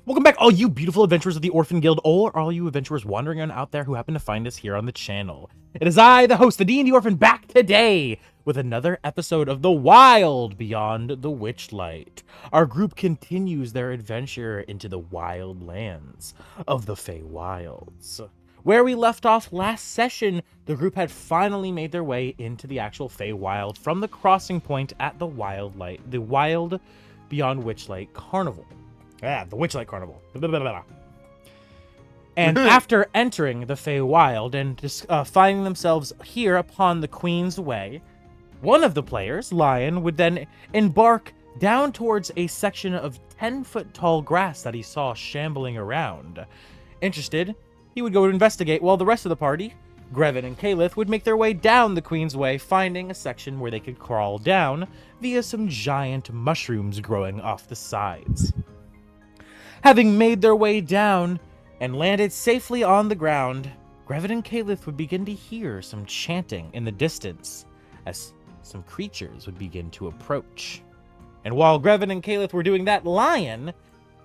Welcome back, all you beautiful adventurers of the Orphan Guild, or all you adventurers wandering on out there who happen to find us here on the channel. It is I, the host, the D&D Orphan, back today with another episode of the Wild Beyond the Witchlight. Our group continues their adventure into the wild lands of the Feywilds. Where we left off last session, the group had finally made their way into the actual Feywild from the crossing point at the Wild Beyond Witchlight Carnival. The Witchlight Carnival. Blah, blah, blah, blah. And after entering the Feywild and finding themselves here upon the Queen's Way, one of the players, Lion, would then embark down towards a section of 10-foot tall grass that he saw shambling around. Interested, he would go to investigate while the rest of the party, Grevin and Kalith, would make their way down the Queen's Way, finding a section where they could crawl down via some giant mushrooms growing off the sides. Having made their way down and landed safely on the ground, Grevin and Kalith would begin to hear some chanting in the distance as some creatures would begin to approach. And while Grevin and Kalith were doing that, Lion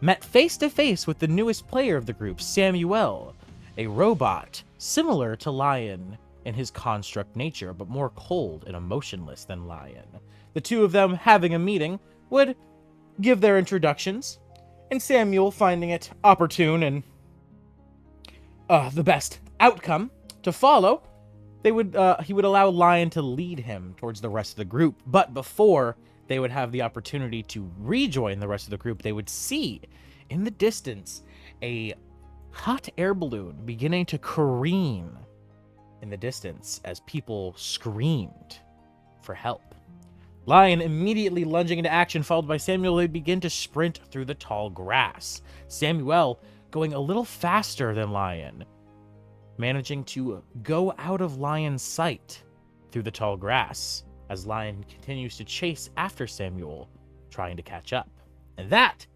met face to face with the newest player of the group, Samuel, a robot similar to Lion in his construct nature, but more cold and emotionless than Lion. The two of them, having a meeting, would give their introductions, and Samuel, finding it opportune and the best outcome to follow, he would allow Lion to lead him towards the rest of the group. But before they would have the opportunity to rejoin the rest of the group, they would see in the distance a hot air balloon beginning to careen in the distance as people screamed for help. Lion immediately lunging into action, followed by Samuel, they begin to sprint through the tall grass. Samuel going a little faster than Lion, managing to go out of Lion's sight through the tall grass as Lion continues to chase after Samuel, trying to catch up. And that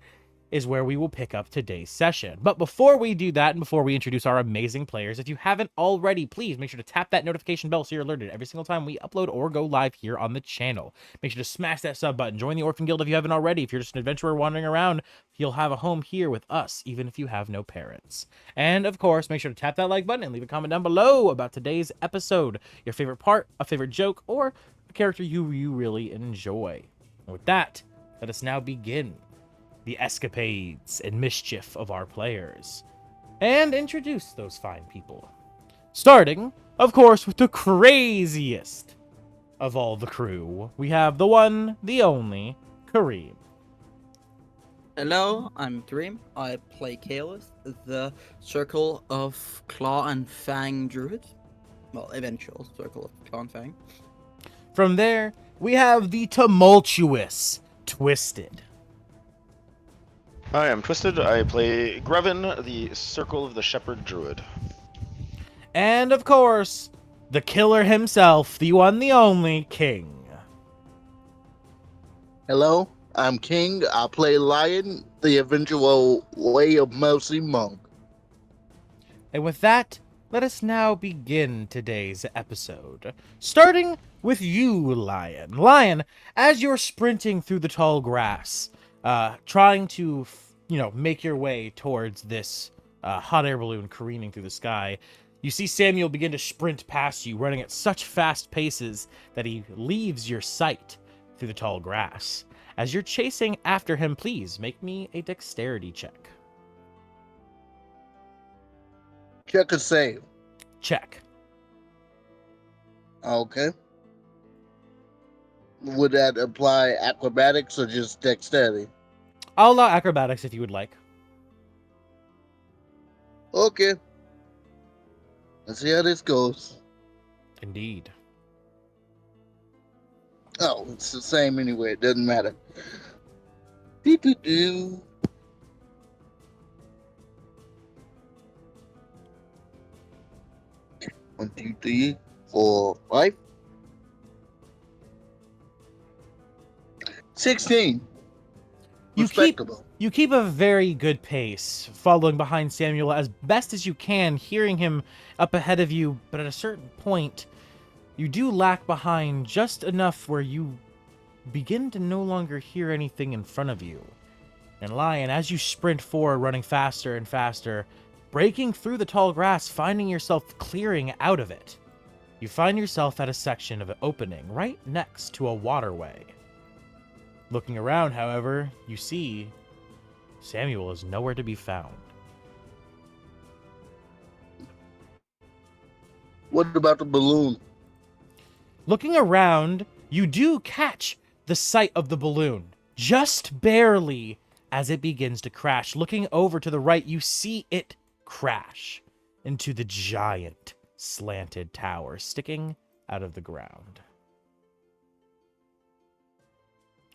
is where we will pick up today's session. But before we do that, and before we introduce our amazing players, if you haven't already, please make sure to tap that notification bell so you're alerted every single time we upload or go live here on the channel. Make sure to smash that sub button. Join the Orphan Guild if you haven't already. If you're just an adventurer wandering around, you'll have a home here with us, even if you have no parents. And of course, make sure to tap that like button and leave a comment down below about today's episode, your favorite part, a favorite joke, or a character you really enjoy. And with that, let us now begin the escapades and mischief of our players, and introduce those fine people. Starting, of course, with the craziest of all the crew. We have the one, the only, Kareem. Hello, I'm Kareem. I play Kalith, the Circle of Claw and Fang Druid. Well, eventual Circle of Claw and Fang. From there, we have the tumultuous Twisted. Hi, I'm Twisted. I play Grevin, the Circle of the Shepherd Druid. And of course, the killer himself, the one, the only, King. Hello, I'm King. I play Lion, the eventual Way of Mercy Monk. And with that, let us now begin today's episode. Starting with you, Lion. Lion, as you're sprinting through the tall grass, trying to, make your way towards this hot air balloon careening through the sky, you see Samuel begin to sprint past you, running at such fast paces that he leaves your sight through the tall grass. As you're chasing after him, please make me a dexterity check. Check a save. Check. Okay. Would that apply acrobatics or just dexterity? I'll allow acrobatics if you would like. Okay. Let's see how this goes. Indeed. Oh, it's the same anyway. It doesn't matter. Do-do-do. One, 2, 3, 4, 5. 16. Respectable. You keep a very good pace, following behind Samuel as best as you can, hearing him up ahead of you, but at a certain point, you do lag behind just enough where you begin to no longer hear anything in front of you. And Lion, as you sprint forward, running faster and faster, breaking through the tall grass, finding yourself clearing out of it, you find yourself at a section of an opening right next to a waterway. Looking around, however, you see Samuel is nowhere to be found. What about the balloon? Looking around, you do catch the sight of the balloon, just barely as it begins to crash. Looking over to the right, you see it crash into the giant slanted tower sticking out of the ground,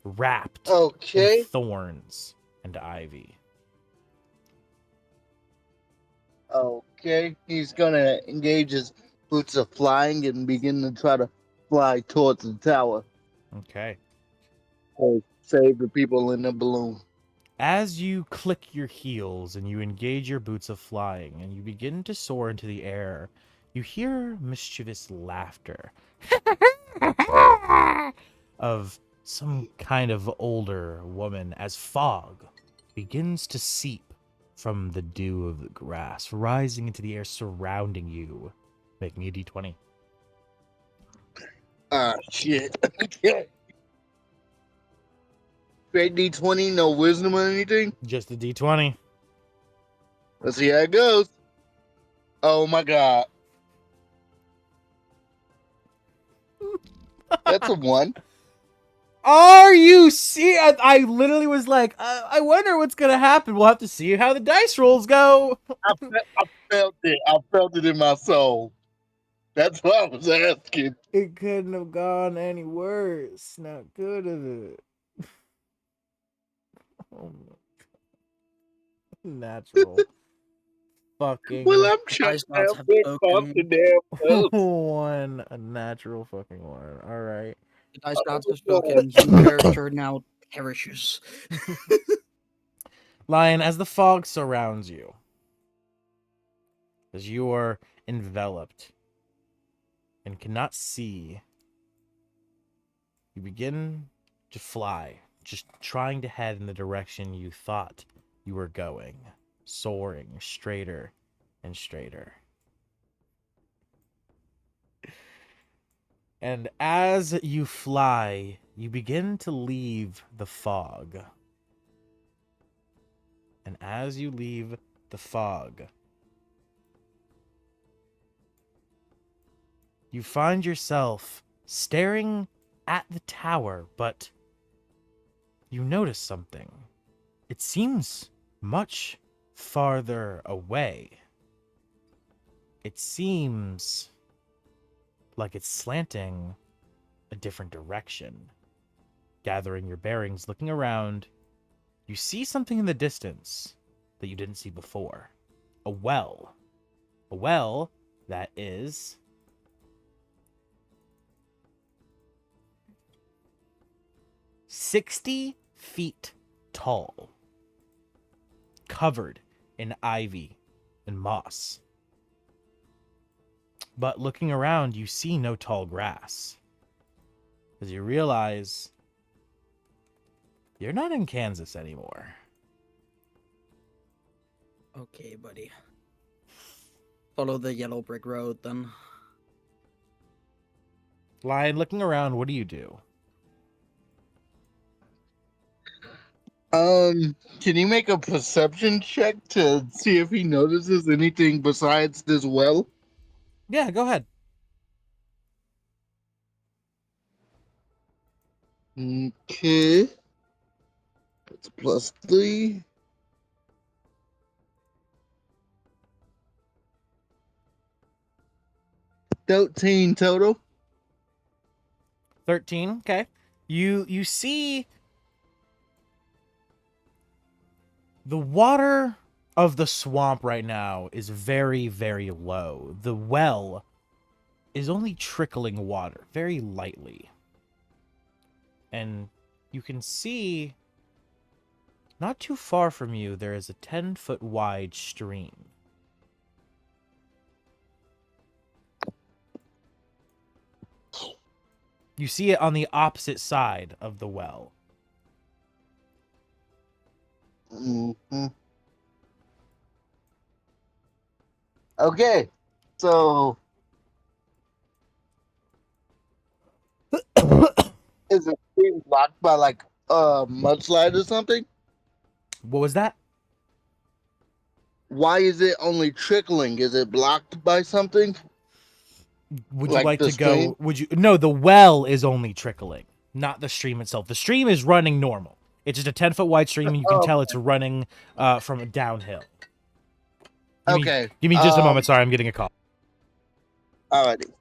wrapped Okay. in thorns and ivy. Okay. He's gonna engage his boots of flying and begin to try to fly towards the tower. Okay. To save the people in the balloon. As you click your heels and you engage your boots of flying and you begin to soar into the air, you hear mischievous laughter of some kind of older woman as fog begins to seep from the dew of the grass, rising into the air surrounding you. Make me a d20. Ah, shit. Straight D20, no wisdom or anything? Just a d20. Let's see how it goes. Oh my god. That's a 1. Are you see? I literally was like, I wonder what's gonna happen. We'll have to see how the dice rolls go. I felt it. I felt it in my soul. That's what I was asking. It couldn't have gone any worse. Not good of it. Oh my God. Natural. Fucking Well, I'm trying Dice to gods have have this off spoken. the damn post. one. A natural fucking one. All right. The dice gods have spoken. Your character now perishes. Lion, as the fog surrounds you, as you are enveloped and cannot see, you begin to fly, just trying to head in the direction you thought you were going, soaring straighter and straighter. And as you fly, you begin to leave the fog. And as you leave the fog, you find yourself staring at the tower, but you notice something. It seems much farther away. It seems like it's slanting a different direction. Gathering your bearings, looking around, you see something in the distance that you didn't see before. A well. A well that is 60 feet tall, covered in ivy and moss. But looking around, you see no tall grass, as you realize you're not in Kansas anymore. Okay, buddy. Follow the yellow brick road then. Lion, looking around, what do you do? Can you make a perception check to see if he notices anything besides this well? Yeah, go ahead. Okay. That's +3. 13 total. 13. Okay. You see the water of the swamp right now is very, very low. The well is only trickling water very lightly. And you can see not too far from you there is a 10-foot wide stream. You see it on the opposite side of the well. hmm Okay, so is it being blocked by like a mudslide or something? What was that? Why is it only trickling? Is it blocked by something Would you like like the to stream? go? Would you? No, the well is only trickling, not the stream itself. The stream is running normal. It's just a 10-foot wide stream, and you can Oh, tell it's running from a downhill. okay. Give me just a moment. Sorry, I'm getting a call. Alrighty.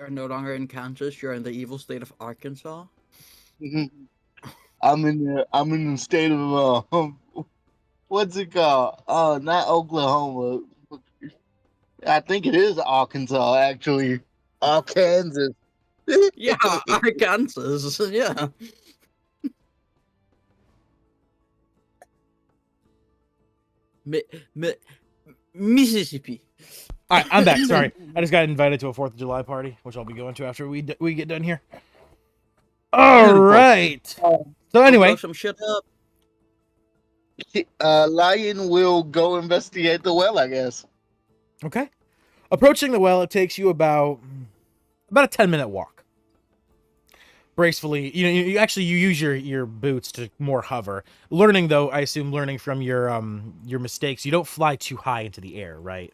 You're no longer in Kansas. You're in the evil state of Arkansas. Mhm. I'm in the state of what's it called? Not Oklahoma. I think it is Arkansas actually. Kansas. Yeah, Arkansas. Yeah. Mi- Mi- Mississippi. All right, I'm back. Sorry, I just got invited to a 4th of July party, which I'll be going to after we get done here. All Beautiful. right. So Blow anyway, some shit up. Lion will go investigate the well, I guess. okay. Approaching the well, it takes you about a 10-minute walk. Gracefully, you use your boots to more hover. Learning though, I assume learning from your mistakes, you don't fly too high into the air, right?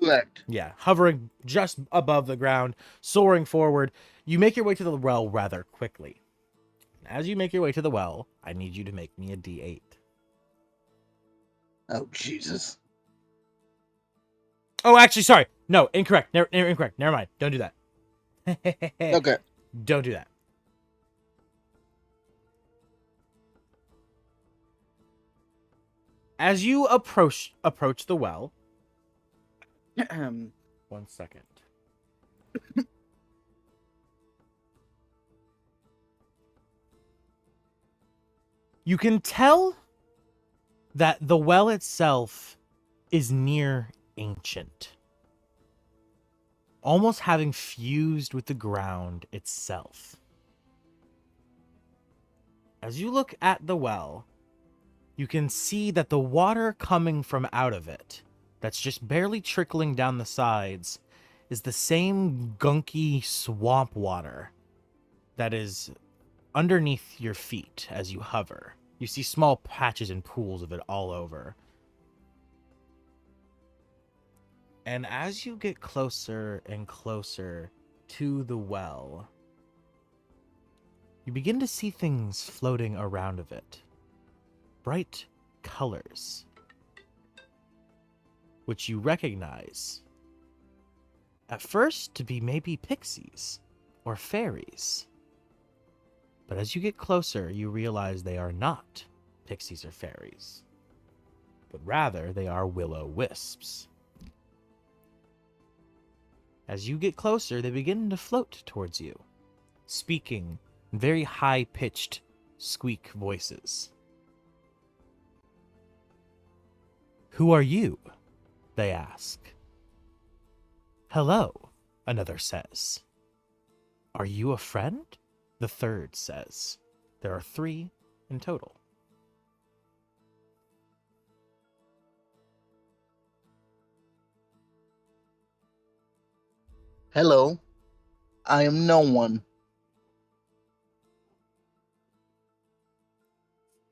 Correct. Yeah, hovering just above the ground, soaring forward. You make your way to the well rather quickly. As you make your way to the well, I need you to make me a D8. Oh Jesus. Oh, actually, sorry. No, incorrect. Incorrect. Never mind. Don't do that. Okay. Don't do that. As you approach the well, 1 second. You can tell that the well itself is near ancient, almost having fused with the ground itself. As you look at the well, you can see that the water coming from out of it, that's just barely trickling down the sides, is the same gunky swamp water that is underneath your feet as you hover. You see small patches and pools of it all over. And as you get closer and closer to the well, you begin to see things floating around of it. Bright colors, which you recognize at first to be maybe pixies or fairies. But as you get closer, you realize they are not pixies or fairies, but rather they are will-o'-wisps. As you get closer, they begin to float towards you, speaking in very high-pitched squeak voices. "Who are you?" they ask. "Hello," another says. "Are you a friend?" the third says. There are 3 in total. Hello. I am no one.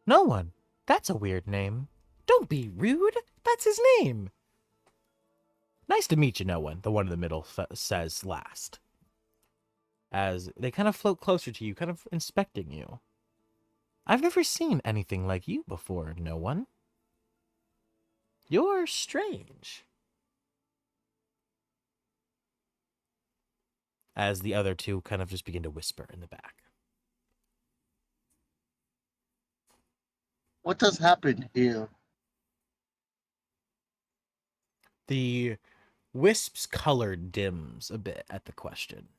"No one? That's a weird name." "Don't be rude. That's his name." "Nice to meet you, no one," the one in the middle says last. As they kind of float closer to you, kind of inspecting you. "I've never seen anything like you before, no one. You're strange." As the other 2 kind of just begin to whisper in the back. What has happened here? The wisp's color dims a bit at the question,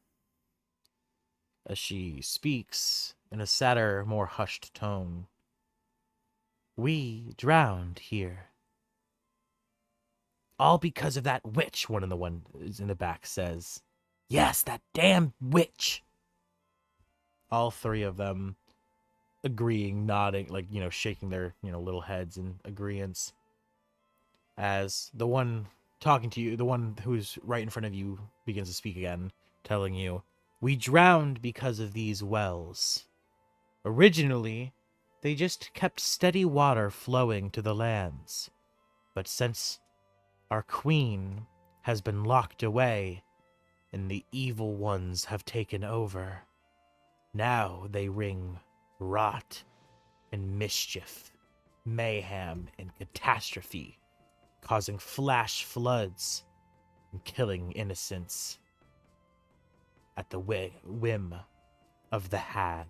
as she speaks in a sadder, more hushed tone. "We drowned here. All because of that witch," one of the ones in the back says. "Yes, that damn witch." all three of them agreeing, nodding, like, shaking their, little heads in agreeance. As the one talking to you, the one who's right in front of you, begins to speak again, telling you, "We drowned because of these wells. Originally, they just kept steady water flowing to the lands. But since our queen has been locked away and the evil ones have taken over, now they wring rot and mischief, mayhem and catastrophe, causing flash floods and killing innocents at the whim of the hag."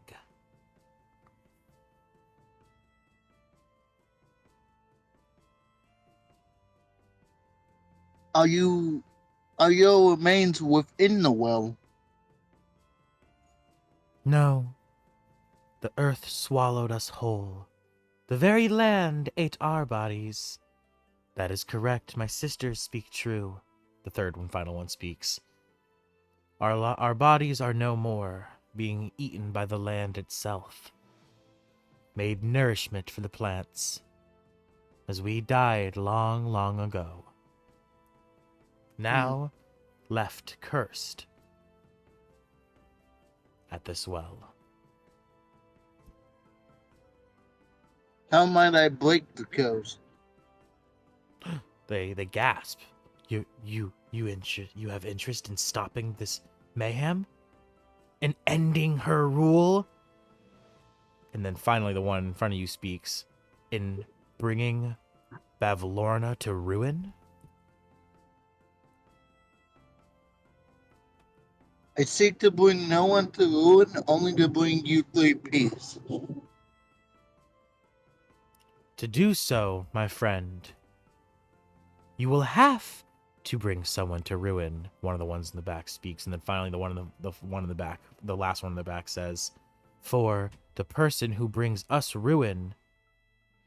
Are your remains within the well? No, the earth swallowed us whole. The very land ate our bodies. That is correct, my sisters speak true. The third and final one speaks. Our bodies are no more, being eaten by the land itself, made nourishment for the plants, as we died long, long ago. Now left cursed at this well. How might I break the curse? They gasp. You have interest in stopping this mayhem? And ending her rule? And then finally the one in front of you speaks. In bringing Bavlorna to ruin? I seek to bring no one to ruin, only to bring you three peace. To do so, my friend, you will have to bring someone to ruin. One of the ones in the back speaks, and then finally the one in the back, the last one in the back says, "For the person who brings us ruin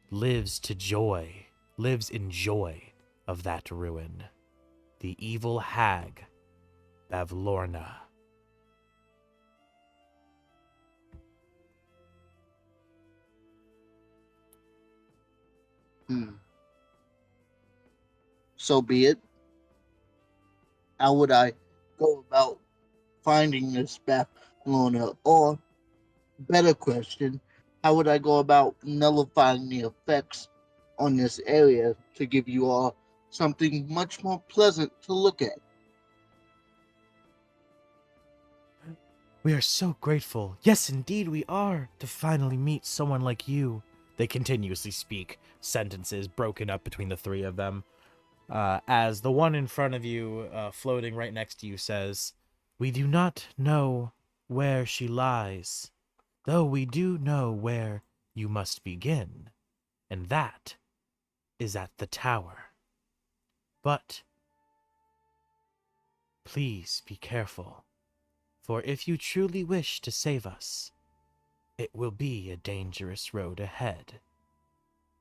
lives in joy of that ruin. The evil hag, Bavlorna." So be it. How would I go about finding this Bavlorna? Or, better question, how would I go about nullifying the effects on this area to give you all something much more pleasant to look at? We are so grateful. Yes, indeed we are, to finally meet someone like you. They continuously speak, sentences broken up between the three of them. As the one in front of you, floating right next to you, says, "We do not know where she lies, though we do know where you must begin, and that is at the tower. But please be careful, for if you truly wish to save us, it will be a dangerous road ahead."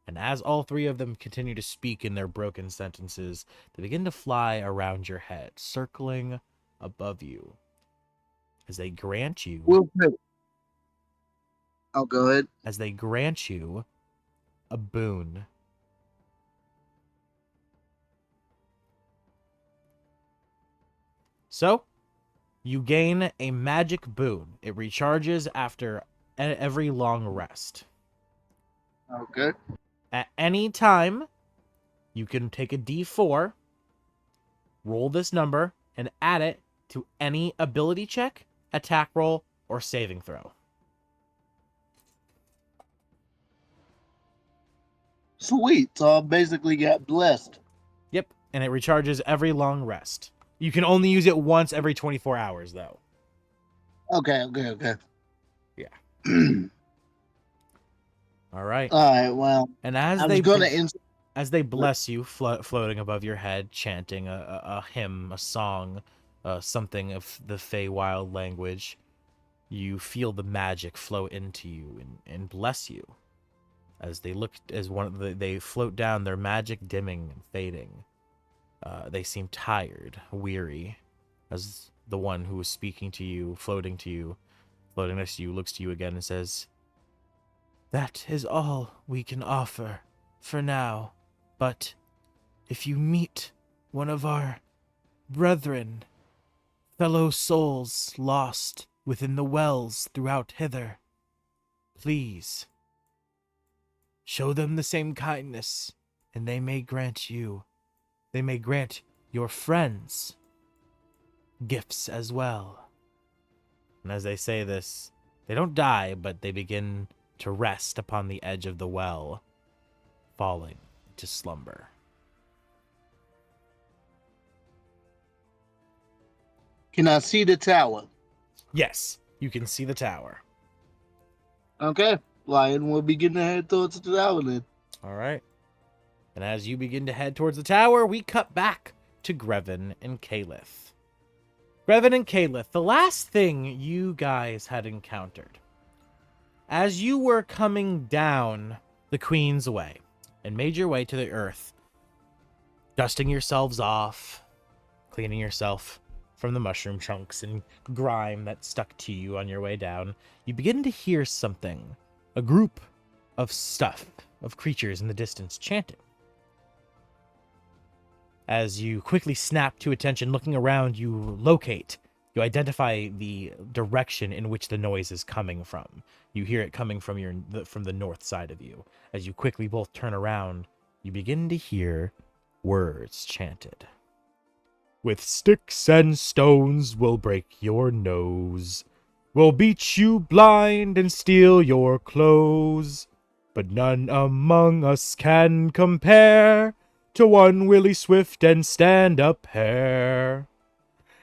And as all three of them continue to speak in their broken sentences, they begin to fly around your head, circling above you, as they grant you I'll go ahead. as they grant you a boon. So, you gain a magic boon. It recharges after every long rest. Okay. At any time, you can take a D4, roll this number, and add it to any ability check, attack roll, or saving throw. Sweet. So I basically got blessed. Yep, and it recharges every long rest. You can only use it once every 24 hours, though. Okay. Yeah. All right. All right. Well, And I was going to as they bless you, floating above your head, chanting a hymn, a song, something of the Feywild language, you feel the magic flow into you and bless you. As they look, they float down, their magic dimming and fading. They seem tired, weary, as the one who was speaking to you, floating to you, floating next to you, looks to you again and says, "That is all we can offer for now. But if you meet one of our brethren, fellow souls lost within the wells throughout hither, please show them the same kindness, and they may grant your friends gifts as well." And as they say this, they don't die, but they begin to rest upon the edge of the well, falling to slumber. Can I see the tower? Yes, you can see the tower. Okay. Lion will begin to head towards the tower then. All right. And as you begin to head towards the tower, we cut back to Grevin and Calith. Grevin and Calith, the last thing you guys had encountered, as you were coming down the Queen's Way and made your way to the earth, dusting yourselves off, cleaning yourself from the mushroom chunks and grime that stuck to you on your way down, you begin to hear something, a group of creatures in the distance chanting. As you quickly snap to attention, looking around, you identify the direction in which the noise is coming from. You hear it coming from the north side of you. As you quickly both turn around, you begin to hear words chanted. "With sticks and stones we'll break your nose. We'll beat you blind and steal your clothes. But none among us can compare to one Willie Swift and stand-up hare.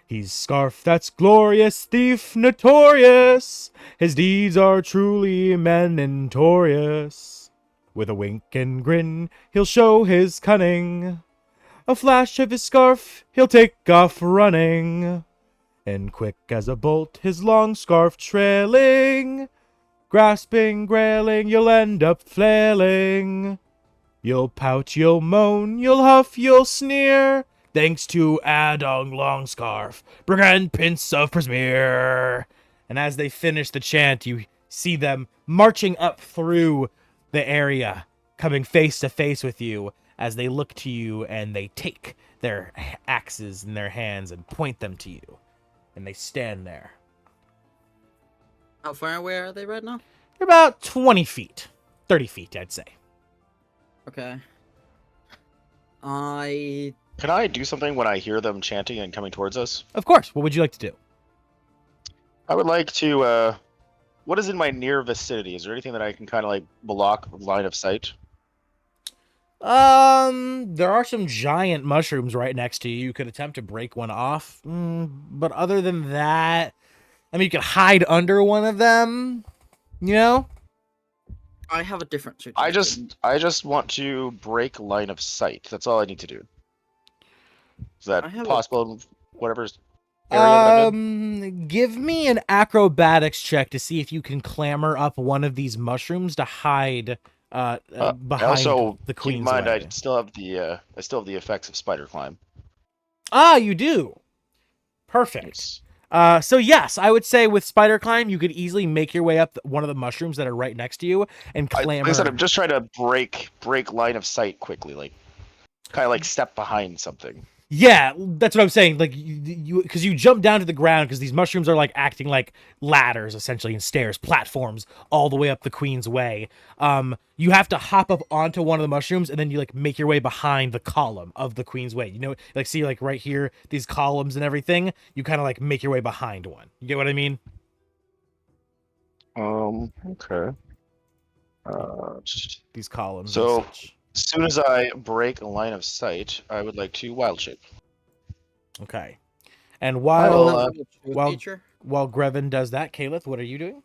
He's scarf that's glorious, thief notorious. His deeds are truly meritorious. With a wink and grin, he'll show his cunning. A flash of his scarf, he'll take off running. And quick as a bolt, his long scarf trailing. Grasping, grailing, you'll end up flailing. You'll pout, you'll moan, you'll huff, you'll sneer. Thanks to Adong Longscarf, Brigade Prince of Prismeer." And as they finish the chant, you see them marching up through the area, coming face to face with you as they look to you and they take their axes in their hands and point them to you. And they stand there. How far away are they right now? They're about 20 feet. 30 feet, I'd say. Okay. Can I do something when I hear them chanting and coming towards us? Of course. What would you like to do? I would like to, what is in my near vicinity? Is there anything that I can kind of like block line of sight? There are some giant mushrooms right next to you. You could attempt to break one off. But other than that, I mean, you could hide under one of them, you know? I have a different suggestion. I just want to break line of sight. That's all I need to do. Is that possible in whatever's area that I'm in? Give me an acrobatics check to see if you can clamber up one of these mushrooms to hide behind also, the keep in Queen's mind, Way. I still have the effects of spider climb. Ah, you do. Perfect. So yes, I would say with spider climb, you could easily make your way up one of the mushrooms that are right next to you and clamber. Like I said, I'm just trying to break line of sight quickly, like kind of like step behind something. Yeah, that's what I'm saying. Like you because you jump down to the ground because these mushrooms are like acting like ladders essentially and stairs, platforms all the way up the Queen's Way. You have to hop up onto one of the mushrooms and then you like make your way behind the column of the Queen's Way. You know, like see like right here these columns and everything. You kind of like make your way behind one. You get what I mean? Okay. These columns. So- and such. As soon as I break a line of sight, I would like to wild shape. Okay. And will, while Grevin does that, Calith, what are you doing?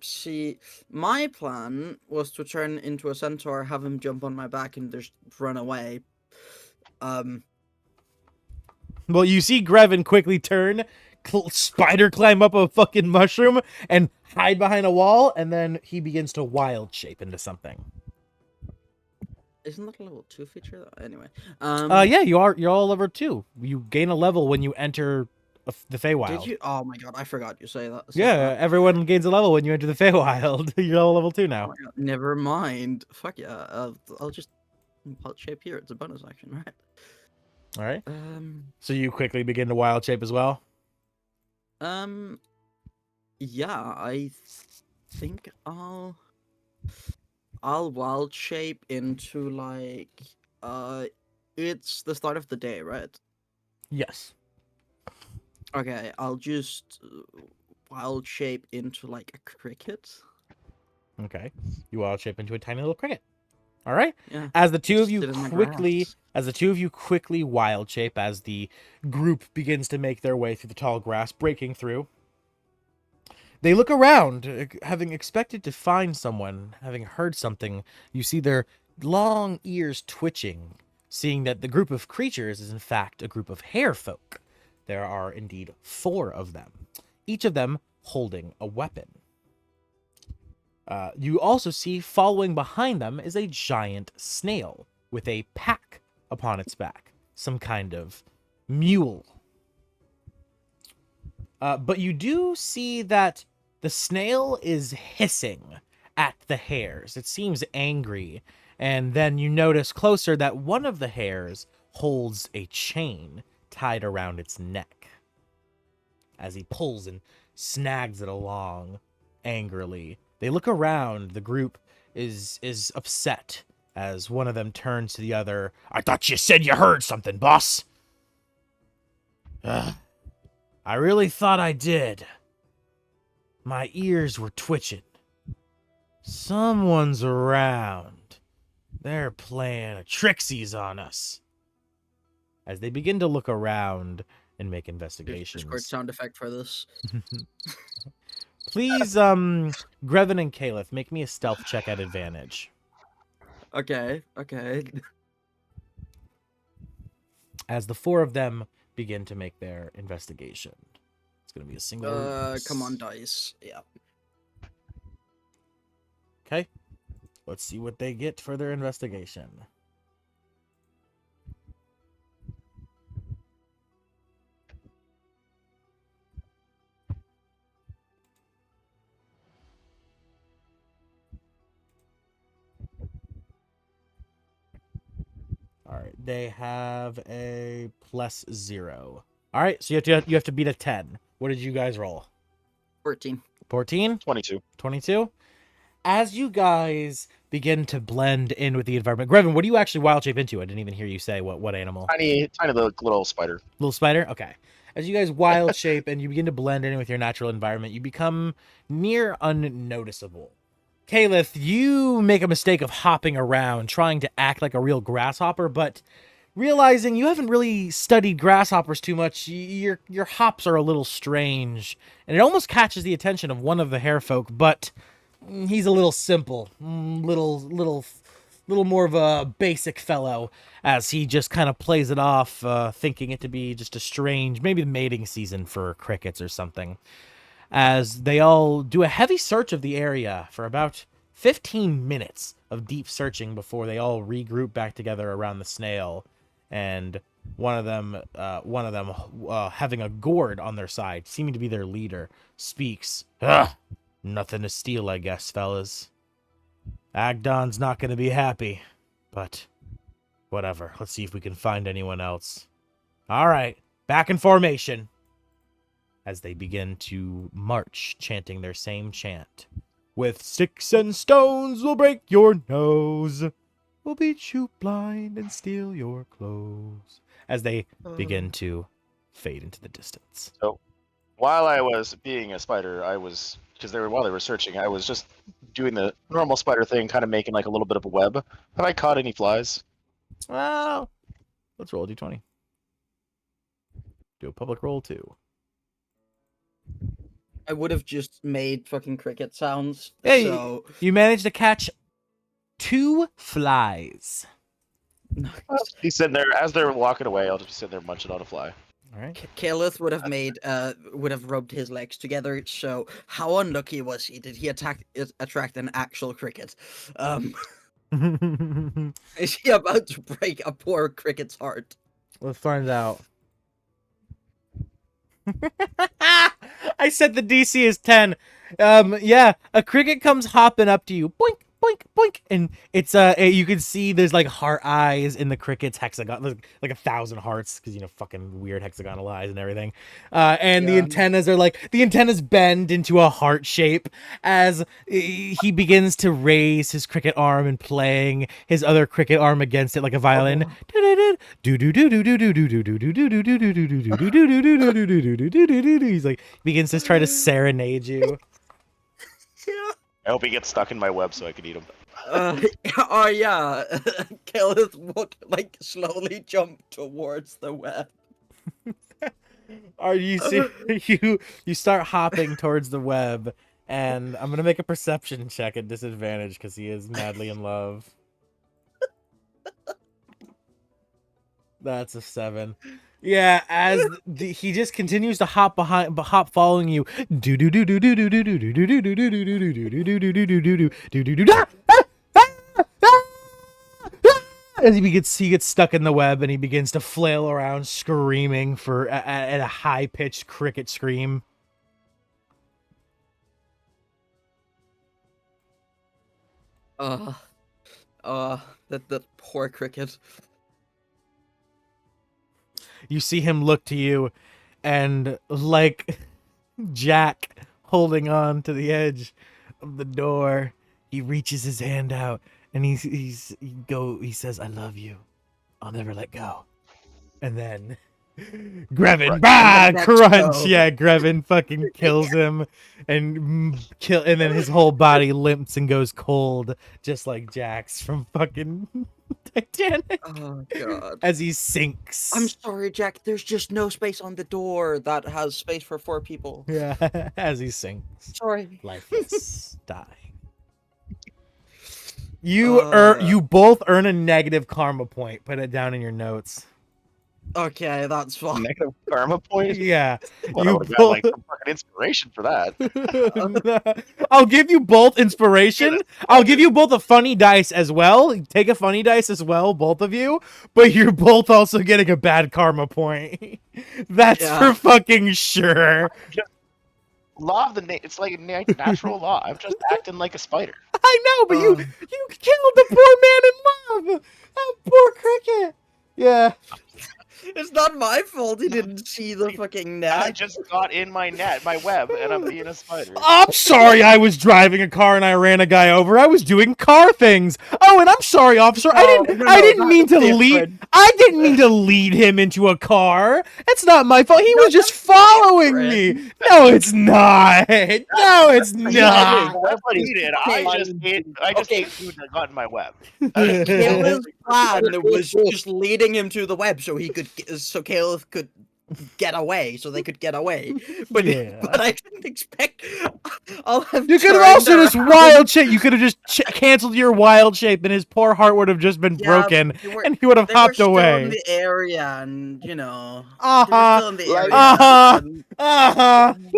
See, my plan was to turn into a centaur, have him jump on my back, and just run away. Well, you see Grevin quickly turn, spider climb up a fucking mushroom, and hide behind a wall, and then he begins to wild shape into something. Isn't that a level 2 feature? Anyway. Yeah, you're all level 2. You gain a level when you enter the Feywild. Did you? Oh my god, I forgot you say that. Yeah, everyone gains a level when you enter the Feywild. You're all level 2 Oh now. my god, never mind. Fuck yeah. I'll just wild shape here. It's a bonus action, right? All right. So you quickly begin to wild shape as well. Yeah, I think I'll wild shape into like it's the start of the day, right? Yes. Okay, I'll just wild shape into like a cricket. Okay. You wild shape into a tiny little cricket. All right. Yeah. As the two of just you sit in the quickly, grass. as the two of you quickly wild shape, as the group begins to make their way through the tall grass, breaking through, they look around, having expected to find someone, having heard something. You see their long ears twitching, seeing that the group of creatures is in fact a group of hare folk. There are indeed 4 of them, each of them holding a weapon. You also see following behind them is a giant snail with a pack upon its back, some kind of mule. But you do see that the snail is hissing at the hares. It seems angry. And then you notice closer that one of the hares holds a chain tied around its neck as he pulls and snags it along angrily. They look around. The group is upset as one of them turns to the other. I thought you said you heard something, boss. I really thought I did. My ears were twitching. Someone's around. They're playing a trixies on us. As they begin to look around and make investigations. Discord sound effect for this. Please, Grevin and Caliph, make me a stealth check at advantage. Okay. As the 4 of them begin to make their investigation. It's gonna be a single. Come on, dice. Yeah. Okay. Let's see what they get for their investigation. All right, they have a +0. All right, so you have to beat a 10. What did you guys roll? 14. 14? 22. 22? As you guys begin to blend in with the environment, Grevin, what do you actually wild shape into? I didn't even hear you say what animal. Tiny little spider. Little spider? Okay. As you guys wild shape and you begin to blend in with your natural environment, you become near unnoticeable. Caliph, you make a mistake of hopping around, trying to act like a real grasshopper, but realizing you haven't really studied grasshoppers too much, your hops are a little strange, and it almost catches the attention of one of the hare folk, but he's a little simple, little more of a basic fellow, as he just kind of plays it off, thinking it to be just a strange, maybe the mating season for crickets or something. As they all do a heavy search of the area for about 15 minutes of deep searching before they all regroup back together around the snail, and one of them having a gourd on their side, seeming to be their leader, speaks. Nothing to steal, I guess, fellas. Agdon's not going to be happy, but whatever. Let's see if we can find anyone else. All right, back in formation. As they begin to march, chanting their same chant. With sticks and stones, we'll break your nose. We'll beat you blind and steal your clothes. As they begin to fade into the distance. So, while I was being a spider, while they were searching, I was just doing the normal spider thing, kind of making like a little bit of a web. Have I caught any flies? Well, let's roll a d20. Do a public roll too. I would have just made fucking cricket sounds. Hey, so you managed to catch 2 flies. I'll just be sitting there as they're walking away. I'll just be sitting there munching on a fly. All right. Caliph would have rubbed his legs together. So how unlucky was he? Did he attract an actual cricket? Is he about to break a poor cricket's heart? Let's find out. I said the DC is 10. Yeah, a cricket comes hopping up to you. Boink, boink, boink. And it's you can see there's like heart eyes in the cricket's hexagon, like 1,000 hearts, because fucking weird hexagonal eyes and everything. And the Yeah. antennas bend into a heart shape as he begins to raise his cricket arm and playing his other cricket arm against it like a violin. He's like begins to try to serenade you. Yeah. I hope he gets stuck in my web so I can eat him. Oh yeah, Caleb would like slowly jump towards the web. Are you see you start hopping towards the web, and I'm gonna make a perception check at disadvantage because he is madly in love. That's a 7. Yeah, as he just continues to hop following you. As he gets stuck in the web and he begins to flail around, screaming at a high pitched cricket scream. That poor cricket. You see him look to you, and like Jack holding on to the edge of the door, he reaches his hand out and he says, "I love you. I'll never let go." And then Grevin, Let's crunch. go. Yeah, Grevin fucking kills him and then his whole body limps and goes cold, just like Jack's from fucking Titanic. Oh god. As he sinks. I'm sorry, Jack. There's just no space on the door that has space for 4 people. Yeah, as he sinks. Sorry. Lifeless, dying. You both earn a negative karma point. Put it down in your notes. Okay, that's fine. Negative karma point? Yeah. Well, I would've got, like, some fucking inspiration for that. I'll give you both inspiration. I'll give you both a funny dice as well. Take a funny dice as well, both of you. But you're both also getting a bad karma point. That's for fucking sure. Law of the it's like a natural law. I'm just acting like a spider. I know, but you killed the poor man in love. That poor cricket. Yeah. It's not my fault he didn't see the fucking net. I just got in my net, my web, and I'm being a spider. I'm sorry I was driving a car and I ran a guy over. I was doing car things. Oh, and I'm sorry, officer. I didn't mean to lead him into a car. That's not my fault. He was just following me. No, it's not. No, it's not. That's what he did. I just ate food that got in my web. Caleb's plan was just leading him to the web so Caleb could get away, so they could get away. But I didn't expect. You could have also just wild shape. You could have just canceled your wild shape, and his poor heart would have just been broken, and he would have hopped away. In the area, and you know.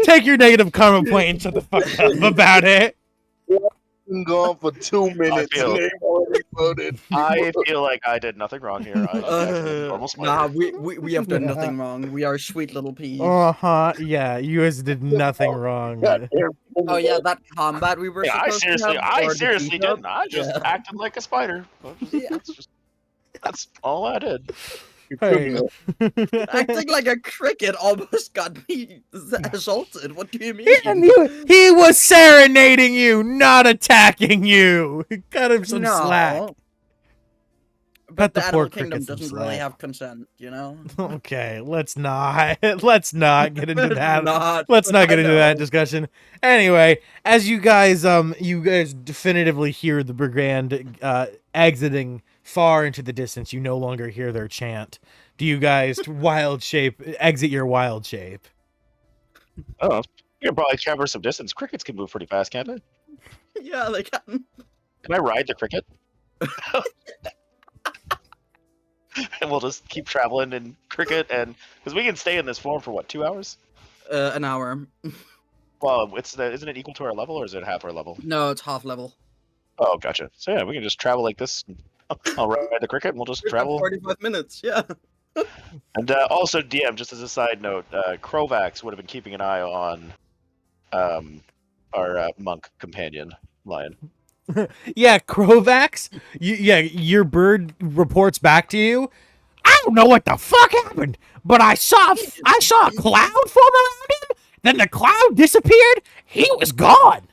Take your negative karma point and shut the fuck up about it. Been gone for 2 minutes. I feel like I did nothing wrong here. Normal nah, we have done nothing wrong. We are sweet little peas. Yeah, you guys did nothing wrong. Oh yeah, that combat we were. I supposed seriously didn't. I just acted like a spider. That's all I did. Hey. Acting like a cricket almost got me assaulted. What do you mean? He was serenading you, not attacking you. Cut him some slack. But the animal kingdom doesn't really have consent, you know? Okay, let's not get into that. Let's not get into that discussion. Anyway, as you guys definitively hear the Brigade exiting far into the distance, you no longer hear their chant. Do you guys exit your wild shape? Oh, you can probably traverse some distance. Crickets can move pretty fast, can't they? Yeah, they can. Can I ride the cricket? And we'll just keep traveling in cricket, and because we can stay in this form for what, 2 hours? An hour. Well, isn't it equal to our level, or is it half our level? No, it's half level. Oh, gotcha. So yeah, we can just travel like this. I'll ride the cricket, and we'll just travel. 45 minutes, yeah. And also, DM, just as a side note, Krovax would have been keeping an eye on our monk companion lion. Yeah, Krovax. Your bird reports back to you. I don't know what the fuck happened, but I saw a cloud form around him. Then the cloud disappeared. He was gone.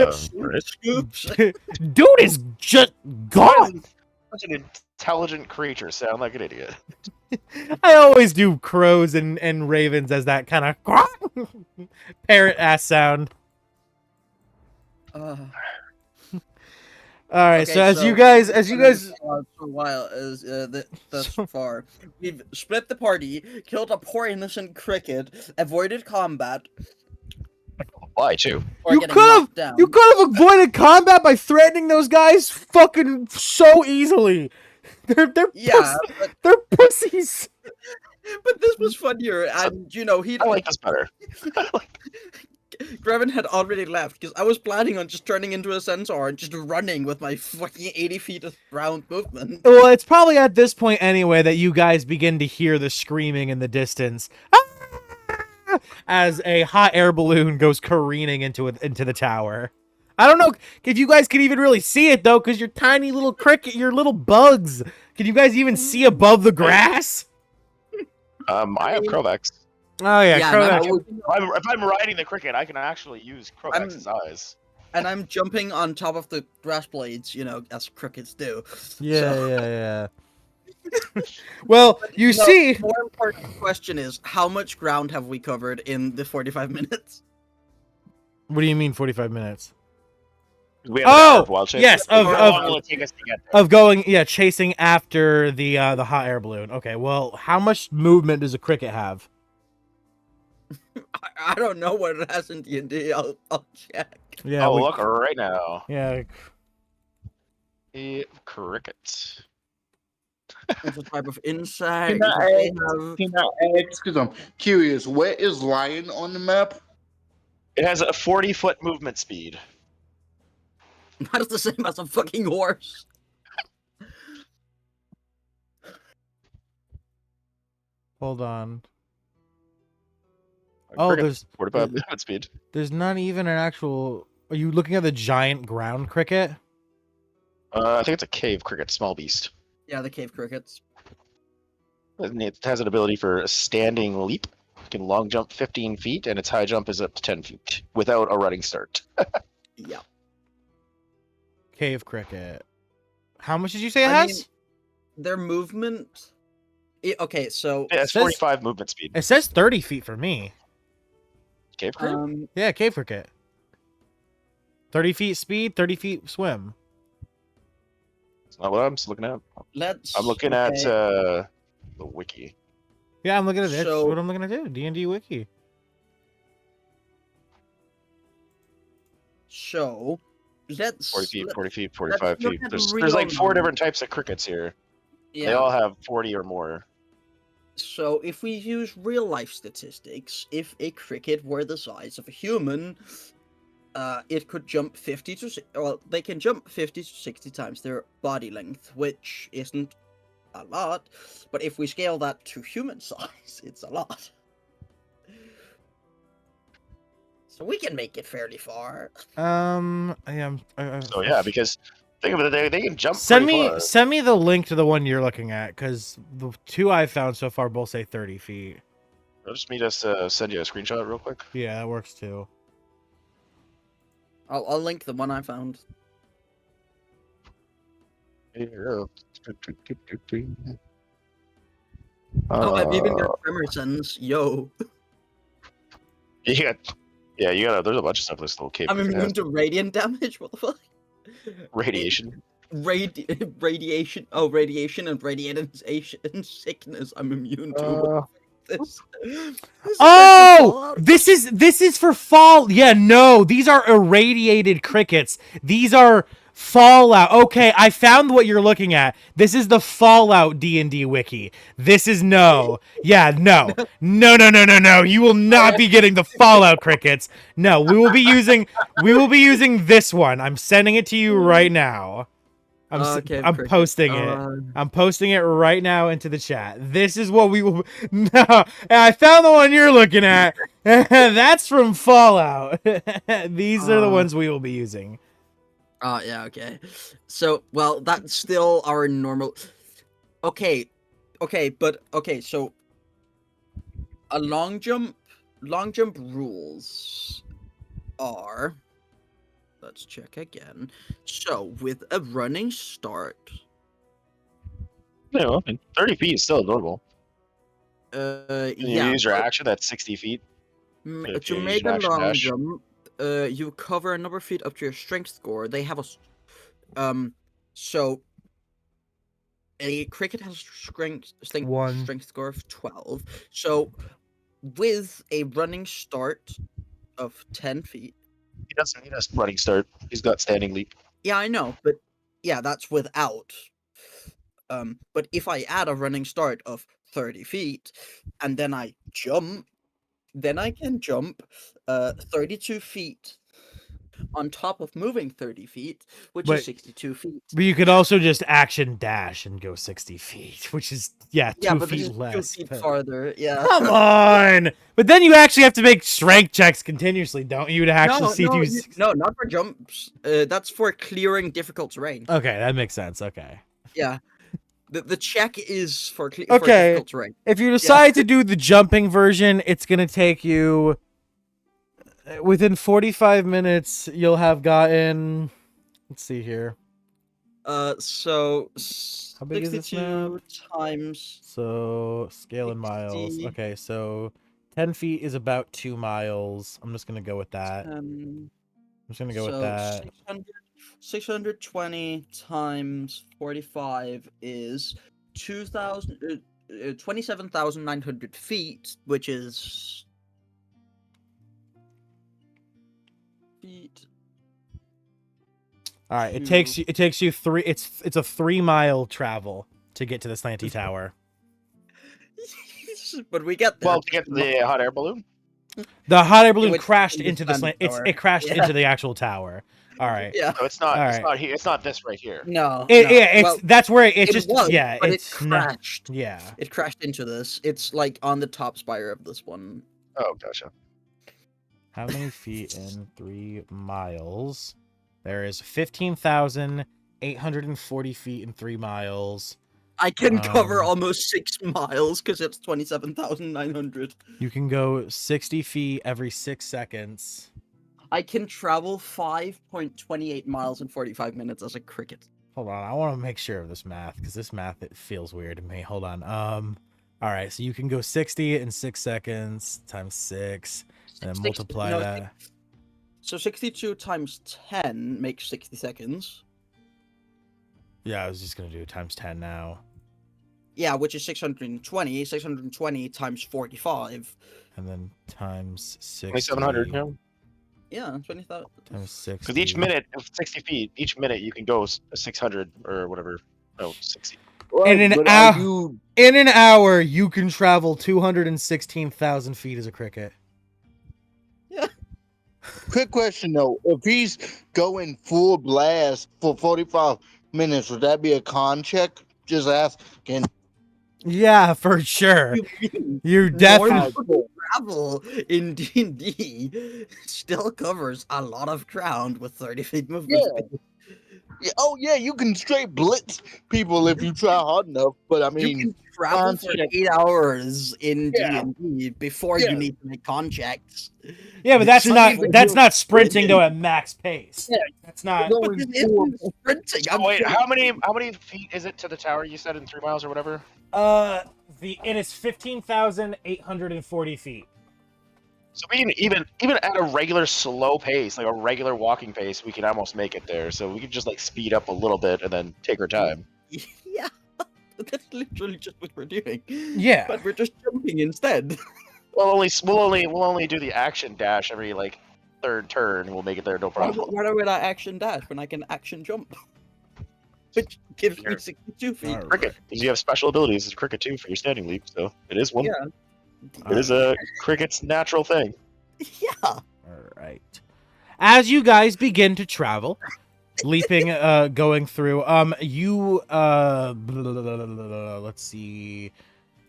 Scoops. Dude is just gone. Such an intelligent creature. Sound like an idiot. I always do crows and ravens as that kind of parrot ass sound. All right, so as you guys for a while thus far, we've split the party, killed a poor innocent cricket, avoided combat. Why too? Or you getting could knocked down. have avoided combat by threatening those guys fucking so easily. They're they're pussies. But this was funnier, and you know I like this better. Grevin had already left because I was planning on just turning into a centaur and just running with my fucking 80 feet of round movement. Well, it's probably at this point anyway that you guys begin to hear the screaming in the distance as a hot air balloon goes careening into the tower. I don't know if you guys can even really see it though, because you're tiny little cricket, you're little bugs. Can you guys even see above the grass? I have Krovax. Oh yeah, Krovax. If I'm riding the cricket, I can actually use Krovax's eyes. And I'm jumping on top of the grass blades, you know, as crickets do. Yeah. Well, you see. The more important question is, how much ground have we covered in the 45 minutes? What do you mean 45 minutes? We have an hour of wild chase. Yes, How long will it take us to get there? of going, chasing after the hot air balloon. Okay, well, how much movement does a cricket have? I don't know what it has in D&D. I'll check. Yeah, Oh, look right now. Yeah. A cricket. It's a type of insect. Because I'm curious, where is lion on the map? It has a 40-foot movement speed. That's the same as a fucking horse. Hold on. Cricket, there's 45 movement speed. There's not even an actual. Are you looking at the giant ground cricket? I think it's a cave cricket, small beast. Yeah, the cave crickets. And it has an ability for a standing leap. It can long jump 15 feet, and its high jump is up to 10 feet without a running start. Yeah. Cave cricket. How much did you say it has? Their movement. Okay, so Yeah, it's 45 movement speed. It says 30 feet for me. Cave cricket? Yeah, cave cricket. 30 feet speed, 30 feet swim. That's not what I'm looking at. I'm looking at the wiki. Yeah, I'm looking at it. That's So- what I'm looking to do. D&D wiki. So let's 40 feet, 40 feet, let's 45 look feet. at There's real like 4 numbers. different types of crickets here. Yeah. They all have 40 or more. So if we use real life statistics, if a cricket were the size of a human, it could jump 50 to well, they can jump 50 to 60 times their body length, which isn't a lot. But if we scale that to human size, it's a lot. So we can make it fairly far. So yeah, because think of it, they can jump. Send pretty me far. send me the link to the one you're looking at, because the two I found so far both say 30 feet. Just me just send you a screenshot real quick. Yeah, that works too. I'll link the one I found. Oh, I've even got Emerson's. Yo, Yeah, you gotta. There's a bunch of stuff this little cave I'm cricket immune has. to radiant damage. What the fuck? Radiation. Radiation. Oh, radiation and radiation sickness. I'm immune to. This Oh, this is for fall. Yeah, no, these are irradiated crickets. These are Fallout. Okay, I found what you're looking at. This is the Fallout D&D wiki. This is no. Yeah, no. No. You will not be getting the Fallout crickets. No, we will be using this one. I'm sending it to you right now. Okay, I'm cricket. posting it. I'm posting it right now into the chat. This is what we will. No, I found the one you're looking at. That's from Fallout. These are the ones we will be using. Yeah, okay. So, well, that's still our normal. Okay, so a long jump rules are. Let's check again. So, with a running start, No, and 30 feet is still adorable. Can you yeah, use your but action? That's 60 feet. If to you use make an a action long dash. jump, you cover a number of feet up to your strength score. They have so a cricket has strength score of 12. So with a running start of 10 feet. He doesn't need a running start. He's got standing leap. Yeah, I know, but yeah, that's without. But if I add a running start of 30 feet and then I jump, then I can jump 32 feet on top of moving 30 feet, which is 62 feet. But you could also just action dash and go 60 feet, which is, 2 but this feet is less. 2 feet farther, yeah. Come on! But then you actually have to make strength checks continuously, don't you, to actually see if you... No, not for jumps. That's for clearing difficult terrain. Okay, that makes sense, okay. Yeah. The check is for difficult terrain. If you decide to do the jumping version, it's going to take you... Within 45 minutes, you'll have gotten... Let's see here. So... How big is this map? times... So, scale in miles. Okay, so 10 feet is about 2 miles. I'm just going to go with that. I'm just going to go with that. 620 times 45 is 27,900 feet, which is feet. All right, it takes you 3. It's a 3-mile travel to get to the slanty tower. But we get there. Well, to get to the hot air balloon. The hot air balloon crashed into the slant. It crashed into the actual tower. All right. Yeah. No, it's not. All It's right. not here. It's not this right here. No. That's where it's just was, but it's it crashed. Yeah. It crashed into this. It's like on the top spire of this one. Oh, gotcha. How many feet in 3 miles? There is 15,840 feet in 3 miles. I can cover almost 6 miles because it's 27,900. You can go 60 feet every 6 seconds. I can travel 5.28 miles in 45 minutes as a cricket. Hold on, I want to make sure of this math because this math it feels weird to me. Hold on. All right, so you can go 60 in 6 seconds times 6, and then multiply that. So 62 times 10 makes 60 seconds. Yeah, I was just gonna do times 10 now. Yeah, which is 620. 620 times 45. And then times 60. 2,700. Yeah. Yeah, 20,000. Times 60. Because each minute of 60 feet, each minute you can go 600 or whatever. Oh, 60. In an hour, you can travel 216,000 feet as a cricket. Yeah. Quick question though: if he's going full blast for 45 minutes, would that be a con check? Just asking. Yeah, for sure. You definitely. Travel in D&D still covers a lot of ground with 30 feet movement. Yeah. Oh yeah, you can straight blitz people if you try hard enough. But I mean, you can travel for 8 hours in D&D before you need to make con checks. Yeah, but that's not sprinting though at max pace. Yeah. That's not. Sprinting. Wait, how many feet is it to the tower? You said in 3 miles or whatever. It is 15,840 feet. So we can even at a regular slow pace, like a regular walking pace, we can almost make it there. So we can just like speed up a little bit and then take our time. Yeah, that's literally just what we're doing. Yeah, but we're just jumping instead. We'll only do the action dash every like third turn. We'll make it there, no problem. Why would I action dash when I can action jump? Which gives me 62 feet. Right. Cricket, because you have special abilities as cricket too for your standing leap, so it is one. Yeah. It is a cricket's natural thing. Yeah. All right. As you guys begin to travel, leaping, going through. You, let's see.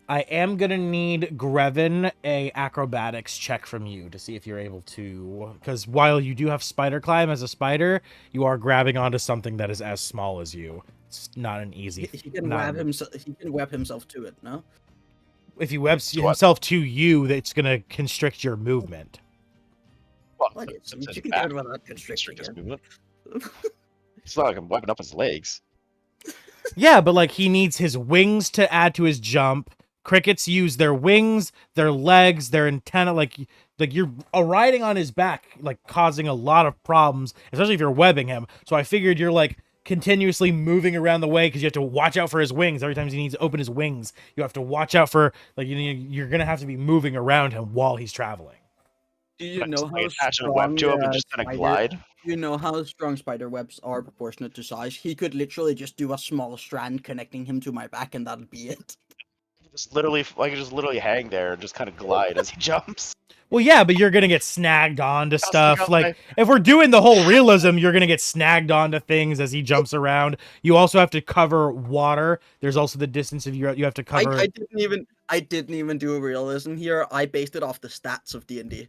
I am gonna need Grevin a acrobatics check from you to see if you're able to, because while you do have spider climb as a spider, you are grabbing onto something that is as small as you. It's not an easy. He can not- web himself. He can web himself to it. No. If he webs To what? himself to you, that's gonna constrict your movement. Well, Like it's you in can back. do it without constricting Constrict his it. movement. It's not like I'm webbing up his legs. Yeah, but like he needs his wings to add to his jump. Crickets use their wings, their legs, their antenna. Like you're riding on his back, like causing a lot of problems, especially if you're webbing him. So I figured you're like continuously moving around the way because you have to watch out for his wings. Every time he needs to open his wings, you have to watch out for like you're gonna have to be moving around him while he's traveling. Do you Like, know just, how like, attach a web to him and just kind of glide. You know how strong spider webs are proportionate to size? He could literally just do a small strand connecting him to my back, and that'd be it. Just literally hang there and just kind of glide as he jumps. Well, yeah, but you're gonna get snagged onto stick stuff. out Like if we're doing the whole realism, you're gonna get snagged onto things as he jumps around. You also have to cover water. There's also the distance of you have to cover. I didn't even do a realism here. I based it off the stats of D&D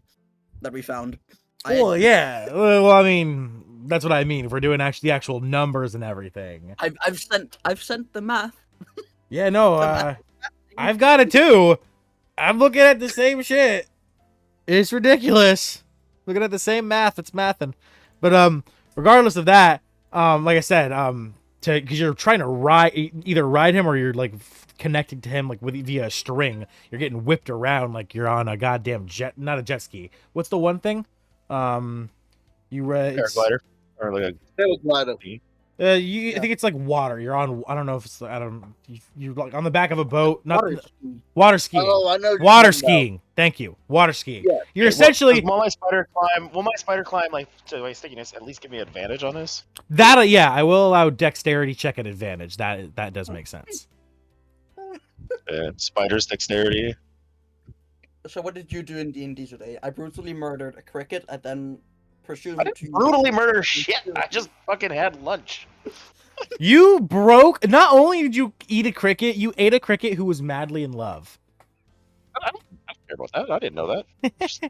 that we found. Well, yeah. Well, I mean, that's what I mean. If we're doing the actual numbers and everything. I've sent the math. Yeah, no, I've got it too. I'm looking at the same shit. It's ridiculous. Looking at the same math. It's mathing. But regardless of that, like I said, because you're trying to either ride him or you're like connecting to him like via a string. You're getting whipped around like you're on a goddamn not a jet ski. What's the one thing? Paraglider. Or like Paraglider. I think it's like water. You're on. I don't know if it's. You're like on the back of a boat. Not Water ski. water skiing. Oh, I know. what you're Water talking about. skiing. Thank you. Water skiing. Yeah. You're essentially Will my spider climb like to my stickiness at least give me advantage on this? that. Yeah, I will allow dexterity check at advantage. That does make sense. Spider's dexterity. So what did you do in D&D today? I brutally murdered a cricket and then presumed I didn't brutally murder shit. I just fucking had lunch. You broke. Not only did you eat a cricket, you ate a cricket who was madly in love. I don't care about that. I didn't know that. Just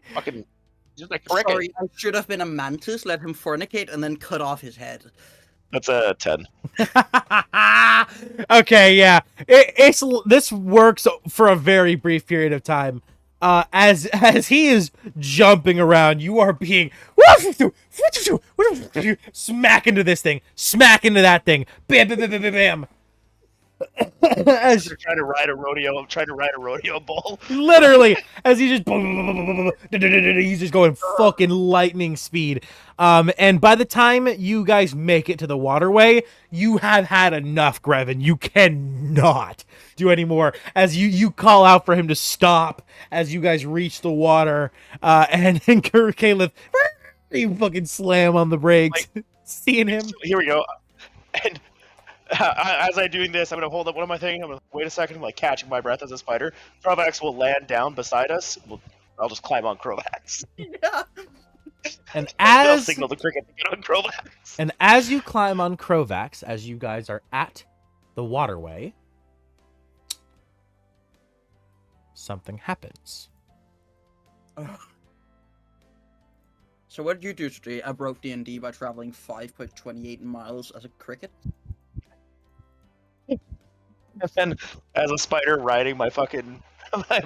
like cricket. Sorry, I should have been a mantis, let him fornicate, and then cut off his head. That's a 10. Okay, yeah. This works for a very brief period of time. As he is jumping around, you are being smack into this thing, smack into that thing, bam, bam, bam, bam, bam, bam. As They're trying to ride a rodeo bull. literally, as he just he's just going fucking lightning speed. And by the time you guys make it to the waterway, you have had enough, Grevin. You cannot do anymore. As you call out for him to stop as you guys reach the water, and then Caleb, you fucking slam on the brakes, seeing him. Here we go. And as I'm doing this, I'm gonna hold up. What am I thinking? I'm gonna wait a second. I'm like catching my breath as a spider. Krovax will land down beside us. I'll just climb on Krovax. Yeah. And I'll as signal the cricket to get on Krovax. And as you climb on Krovax, as you guys are at the waterway, something happens. So what did you do today? I broke D&D by traveling 5.28 miles as a cricket. And then, as a spider riding my fucking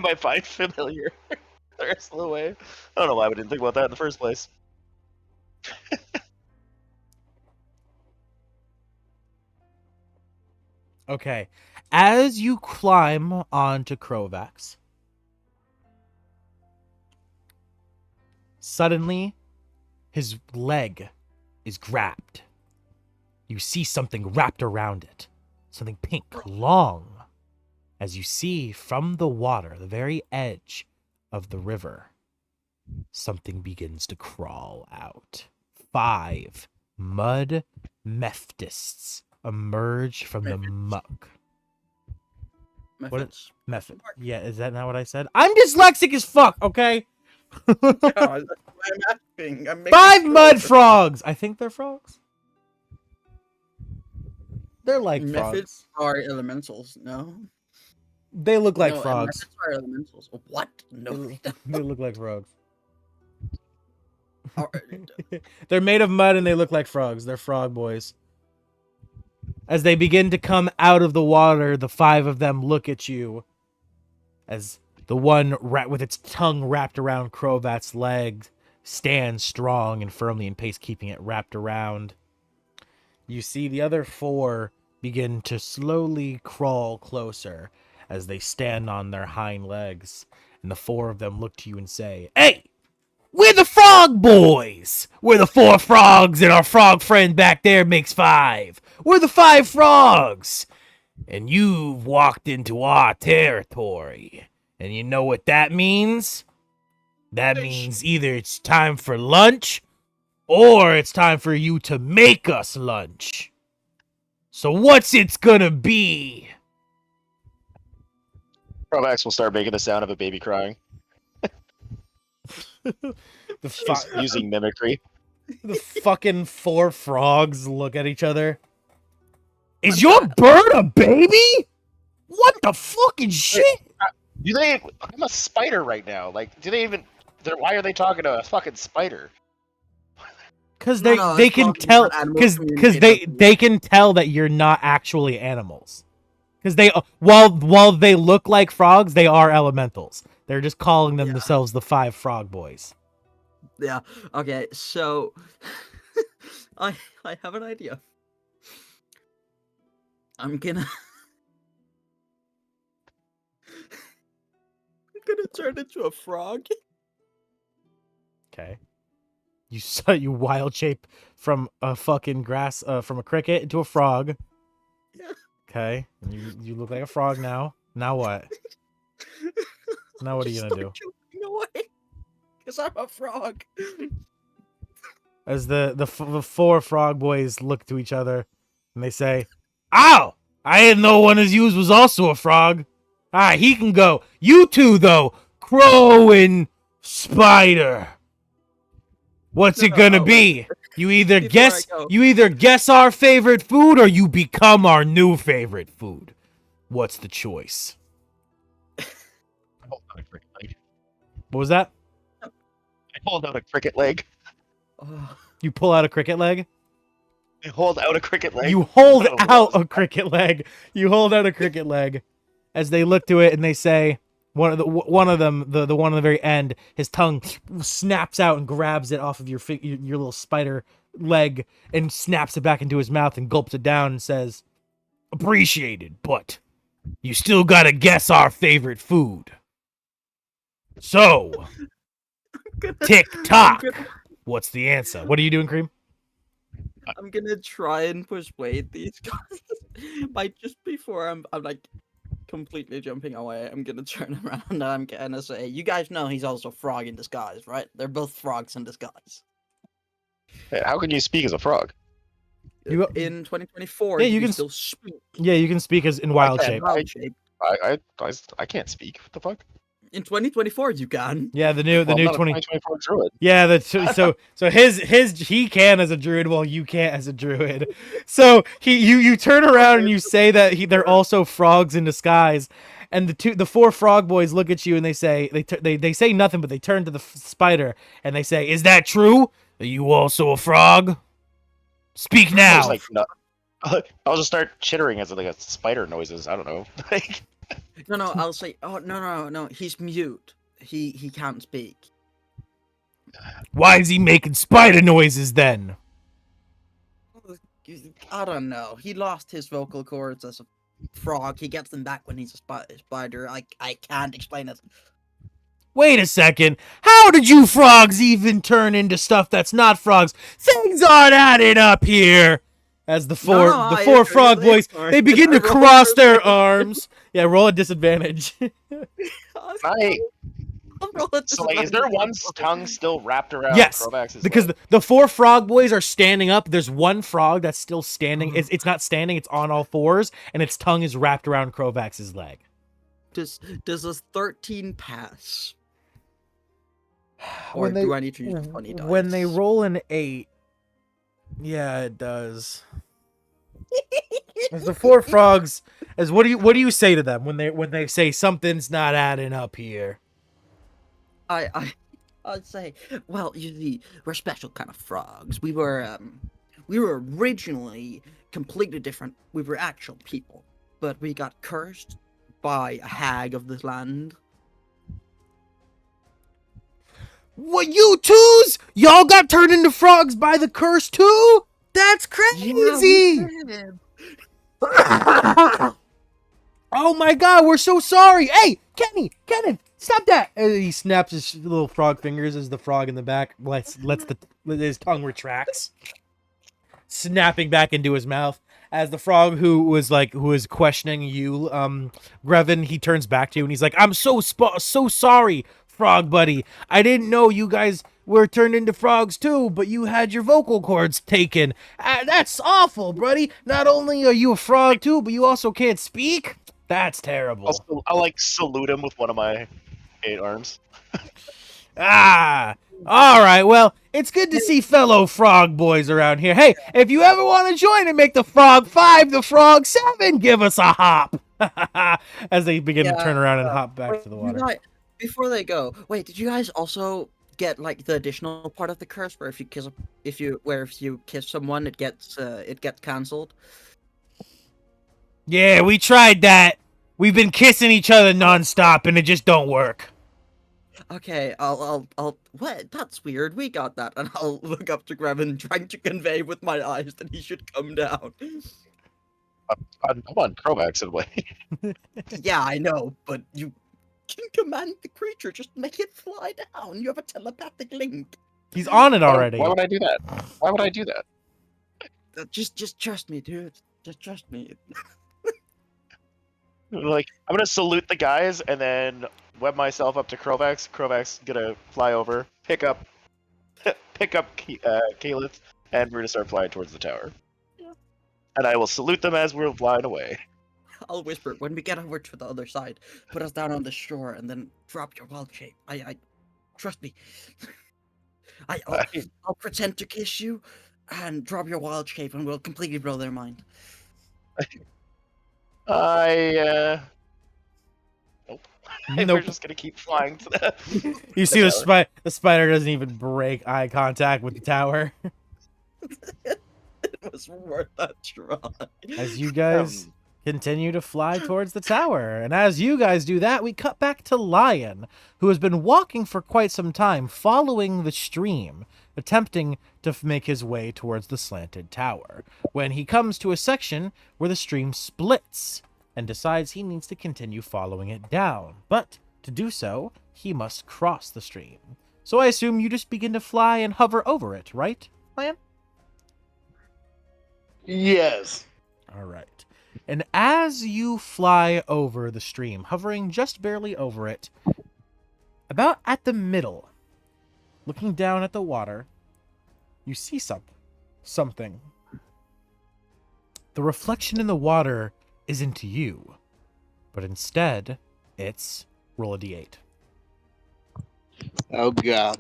my find familiar the rest of the way. I don't know why we didn't think about that in the first place. Okay. As you climb onto Krovax, suddenly his leg is grabbed. You see something wrapped around it. Something pink, long. As you see from the water, the very edge of the river, something begins to crawl out. 5 mud mephists emerge from the muck. What Methods. Method? Yeah, is that not what I said? I'm dyslexic as fuck, okay? Yeah, I'm asking. I'm making 5 sure. mud frogs! I think they're frogs. They're like Methods frogs. are elementals, no? They look like No, frogs. methods are elementals. What? No. They look like frogs. Are- They're made of mud and they look like frogs. They're frog boys. As they begin to come out of the water, the 5 of them look at you. As the one with its tongue wrapped around Crovat's leg stands strong and firmly in place, keeping it wrapped around. You see the other 4 begin to slowly crawl closer as they stand on their hind legs. And the 4 of them look to you and say, "Hey! We're the frog boys! We're the 4 frogs and our frog friend back there makes 5. We're the 5 frogs! And you've walked into our territory. And you know what that means? That means either it's time for lunch or it's time for you to make us lunch. So what's it's gonna be?" Provax will start making the sound of a baby crying. Using mimicry. The fucking 4 frogs look at each other. "Is your bird a baby? What the fucking shit?" Do they? I'm a spider right now. Like, do they even? Why are they talking to a fucking spider? Because No, they it's can talking tell about animals because communicating. they can tell that you're not actually animals. Because they while they look like frogs, they are elementals. They're just calling them themselves the 5 frog boys. Yeah. Okay. So, I have an idea. I'm gonna turn into a frog. Okay. You wild shape from a fucking from a cricket into a frog. Yeah. Okay. And you look like a frog now. Now what? Now what are you gonna do? Jumping away, because I'm a frog. As the 4 frog boys look to each other and they say, "Ow! I didn't know one of you was also a frog. Ah, he can go. You 2 though, crow and spider. What's it gonna be? You either guess our favorite food or you become our new favorite food. What's the choice?" What was that? I hold out a cricket leg. You pull out a cricket leg? I hold out a cricket leg. You hold out a cricket leg. You hold out a cricket leg. As they look to it and they say, one of them, the one on the very end, his tongue snaps out and grabs it off of your little spider leg and snaps it back into his mouth and gulps it down and says, "Appreciated, but you still gotta guess our favorite food. So, tick tock. What's the answer?" What are you doing, Cream? I'm gonna try and persuade these guys by just before I'm like completely jumping away. I'm gonna turn around and I'm gonna say, "You guys know he's also a frog in disguise, right? They're both frogs in disguise." Hey, how can you speak as a frog? In 2024, Yeah, you can can still speak. Yeah, you can speak as in wild shape. Wild shape. I can't speak. What the fuck? In 2024, you can. Yeah, the new I'm not a 2024 druid. Yeah, so he can as a druid, while you can't as a druid. So you turn around and you say that they're also frogs in disguise, and the 4 frog boys look at you and they say they say nothing, but they turn to the spider and they say, "Is that true? Are you also a frog? Speak now." I'll just start chittering as like a spider noises. I don't know. Like, No, I'll say, "Oh, no, he's mute. He can't speak." "Why is he making spider noises then?" I don't know. He lost his vocal cords as a frog. He gets them back when he's a spider. I can't explain it. "Wait a second. How did you frogs even turn into stuff that's not frogs? Things aren't adding up here." As the 4 frog boys, they begin to cross their arms. Yeah, roll a disadvantage. So like, is there one's tongue still wrapped around Yes, Crovax's because leg? the 4 frog boys are standing up. There's one frog that's still standing. It's not standing. It's on all 4s, and its tongue is wrapped around Crovax's leg. Does a 13 pass? Or When they- do I need to use funny dice? When they roll an 8, yeah, it does. As the four frogs, as what do you say to them when they say something's not adding up here? I'd say, well, you see, we're special kind of frogs. We were originally completely different. We were actual people, but we got cursed by a hag of this land. What, you twos? Y'all got turned into frogs by the curse too? That's Yeah, crazy! we did. Oh my god, we're so sorry! Hey, Kenneth, stop that! And he snaps his little frog fingers as the frog in the back lets his tongue retracts, snapping back into his mouth. As the frog who was questioning you, Grevin, he turns back to you and he's like, "I'm so sorry, frog buddy. I didn't know you guys were turned into frogs too, but you had your vocal cords taken. That's awful, buddy. Not only are you a frog too, but you also can't speak. That's terrible." I'll like salute him with one of my 8 arms. Ah, all right. Well, it's good to see fellow frog boys around here. Hey, if you ever want to join and make the frog 5 the frog 7, give us a hop. As they begin to turn around and hop back to the water. Before they go, wait, did you guys also get like the additional part of the curse where if you kiss someone it gets cancelled? Yeah, we tried that. We've been kissing each other nonstop, and it just don't work. Okay, I'll what? That's weird. We got that, and I'll look up to Grevin, trying to convey with my eyes that he should come down. I'm on Crovax in a way. Yeah, I know, but you can command the creature. Just make it fly down. You have a telepathic link. He's on it already. Why would I do that? Why would I do that? Just trust me, dude. Just trust me. Like, I'm gonna salute the guys and then web myself up to Crovax. Crovax gonna fly over, pick up Calith, and we're gonna start flying towards the tower. Yeah. And I will salute them as we're flying away. I'll whisper, when we get over to the other side, put us down on the shore and then drop your wild shape. I trust me. I'll pretend to kiss you and drop your wild shape and we'll completely blow their mind. Nope. Nope. We're just gonna keep flying to the. You see the spider doesn't even break eye contact with the tower. It was worth that try. As you guys continue to fly towards the tower, and as you guys do that, we cut back to Lion, who has been walking for quite some time, following the stream, attempting to make his way towards the slanted tower, when he comes to a section where the stream splits, and decides he needs to continue following it down. But to do so, he must cross the stream. So I assume you just begin to fly and hover over it, right, Lion? Yes. All right. And as you fly over the stream, hovering just barely over it, about at the middle, looking down at the water, you see something. The reflection in the water isn't you, but instead, it's roll a d8. Oh god.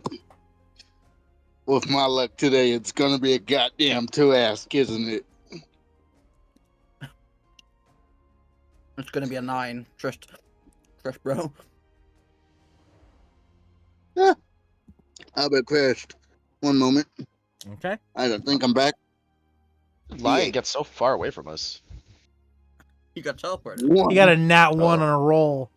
With my luck today, it's gonna be a goddamn 2-ask, isn't it? It's gonna be a 9. Trust, bro. I'll be crashed. One moment. Okay. I don't think I'm back. Lion Yeah. gets so far away from us. You got teleported. You got a nat 1 on a roll.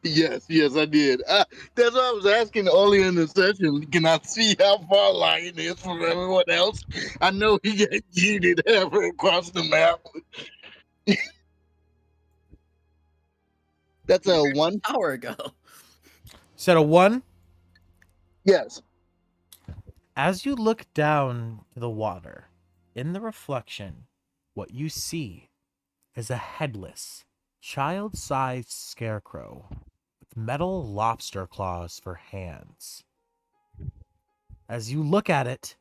Yes, I did. That's what I was asking earlier in the session. Can I see how far Lion is from everyone else? I know he got yeeted halfway across the map. That's a 1? Hour ago. Set a 1. Yes. As you look down to the water, in the reflection, what you see is a headless, child-sized scarecrow with metal lobster claws for hands. As you look at it,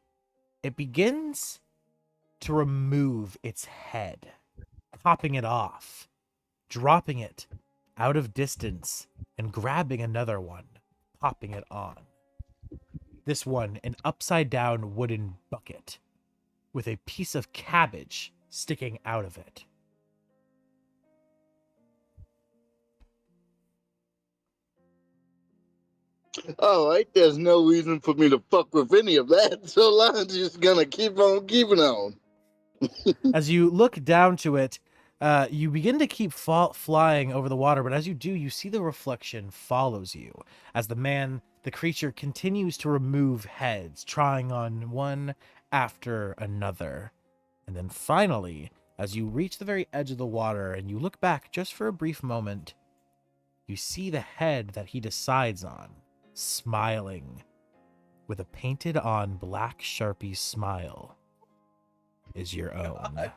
it begins to remove its head, popping it off, dropping it out of distance, and grabbing another one, popping it on. This one, an upside-down wooden bucket with a piece of cabbage sticking out of it. All right, there's no reason for me to fuck with any of that, so Lion's just gonna keep on keeping on. As you look down to it, you begin to keep flying over the water, but as you do, you see the reflection follows you as the creature continues to remove heads, trying on one after another. And then finally, as you reach the very edge of the water and you look back just for a brief moment, you see the head that he decides on, smiling with a painted on black Sharpie smile, is your own.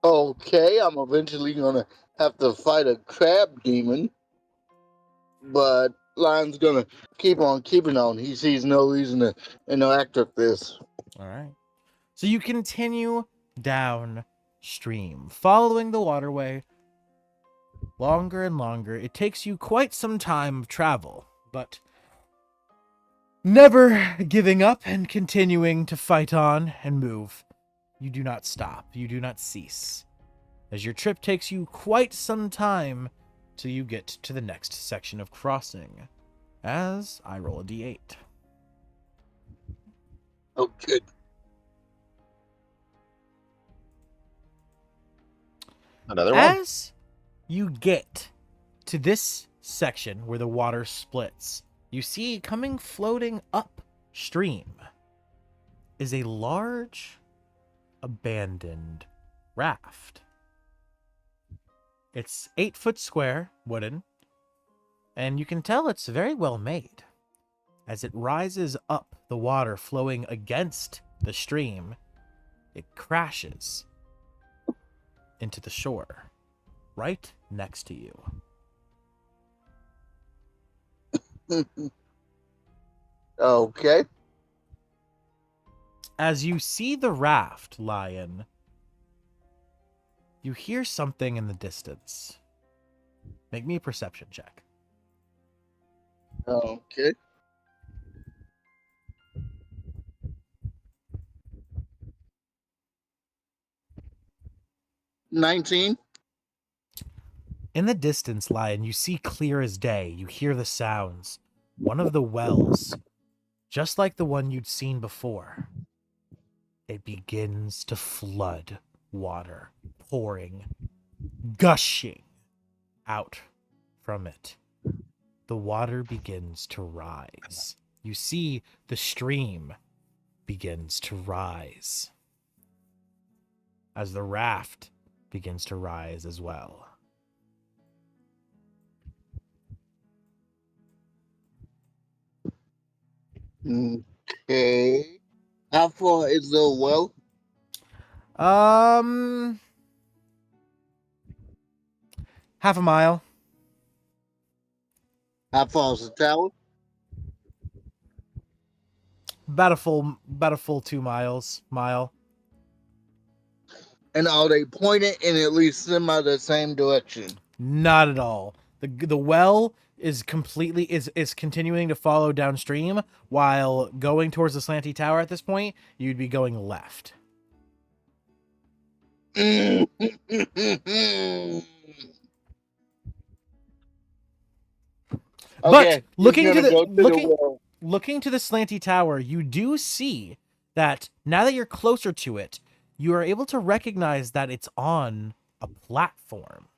Okay, I'm eventually gonna have to fight a crab demon, but Lion's gonna keep on keeping on. He sees no reason to interact with this. All right. So you continue downstream, following the waterway longer and longer. It takes you quite some time of travel, but never giving up and continuing to fight on and move. You do not stop. You do not cease. As your trip takes you quite some time till you get to the next section of crossing. As I roll a d8. Oh, good. Another one. As you get to this section where the water splits, you see coming floating upstream is a large abandoned raft. It's 8 foot square, wooden, and you can tell it's very well made. As it rises up the water flowing against the stream, it crashes into the shore, right next to you. Okay. As you see the raft, Lion, you hear something in the distance. Make me a perception check. Okay. $19. In the distance, Lion, you see clear as day. You hear the sounds. One of the wells, just like the one you'd seen before, it begins to flood water, pouring, gushing out from it. The water begins to rise. You see the stream begins to rise as the raft begins to rise as well. Okay. How far is the well? Half a mile. How far is the tower? About a full 2 miles. Mile. And are they pointed in at least semi the same direction? Not at all. The well is completely is continuing to follow downstream, while going towards the slanty tower at this point, you'd be going left. But looking to looking to the slanty tower, you do see that now that you're closer to it, you are able to recognize that it's on a platform,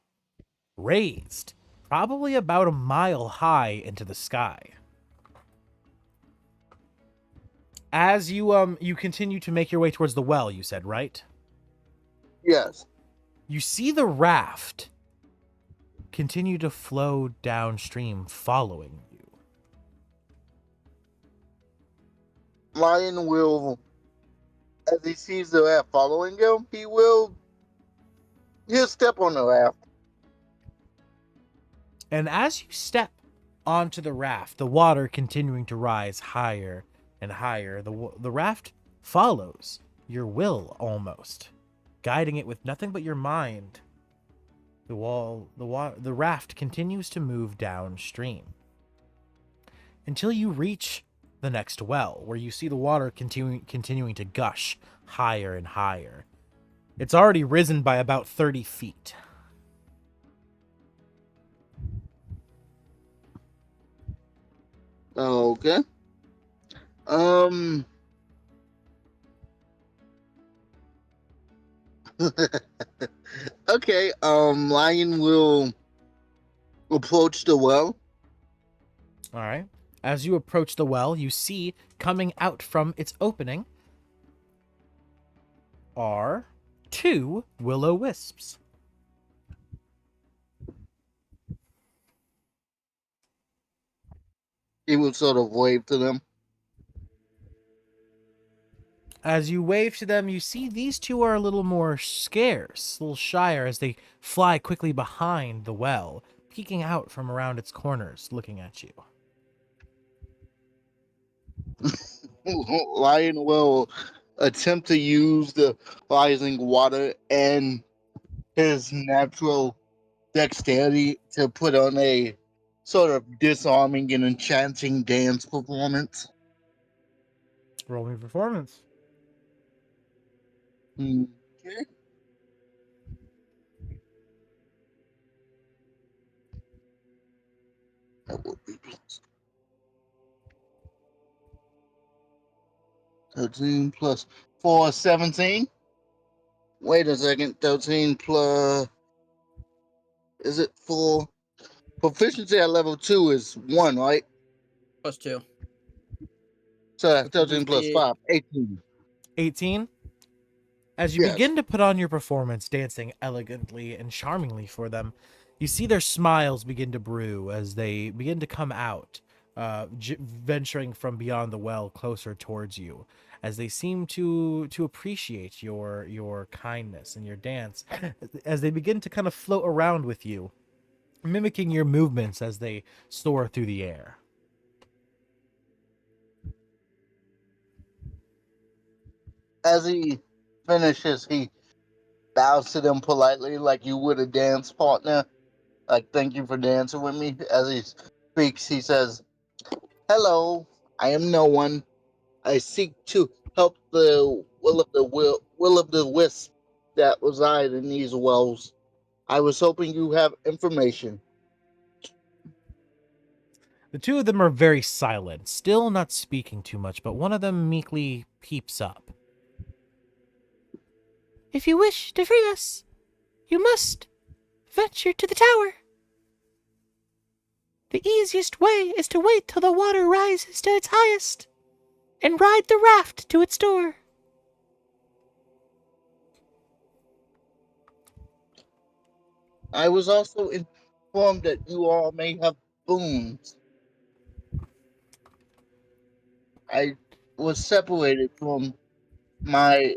raised probably about a mile high into the sky. As you continue to make your way towards the well, you said, right? Yes. You see the raft continue to flow downstream, following you. Lion will, as he sees the raft following him, he'll step on the raft. And as you step onto the raft, the water continuing to rise higher and higher, the raft follows your will almost, guiding it with nothing but your mind. The raft continues to move downstream until you reach the next well, where you see the water continuing to gush higher and higher. It's already risen by about 30 feet. Okay. Um. Okay. Lion will approach the well. All right. As you approach the well, you see coming out from its opening are 2 will-o-wisps. He will sort of wave to them. As you wave to them, you see these 2 are a little more scarce, a little shyer as they fly quickly behind the well, peeking out from around its corners, looking at you. Lion will attempt to use the rising water and his natural dexterity to put on a sort of disarming and enchanting dance performance. Roll me performance. Okay. That would be 13 plus 4, 17. Wait a second. 13 plus. Is it 4? Proficiency at level 2 is 1, right? +2. So that's 13 plus Proficiency- 5, 18. 18. As you Yes. begin to put on your performance, dancing elegantly and charmingly for them, you see their smiles begin to brew as they begin to come out, venturing from beyond the well closer towards you, as they seem to appreciate your kindness and your dance, as they begin to kind of float around with you, mimicking your movements as they soar through the air. As he finishes, he bows to them politely like you would a dance partner. Like, thank you for dancing with me. As he speaks, he says, "Hello, I am no one. I seek to help the will of the wisp that reside in these wells. I was hoping you have information." The 2 of them are very silent, still not speaking too much, but one of them meekly peeps up. If you wish to free us, you must venture to the tower. The easiest way is to wait till the water rises to its highest and ride the raft to its door. I was also informed that you all may have boons. I was separated from my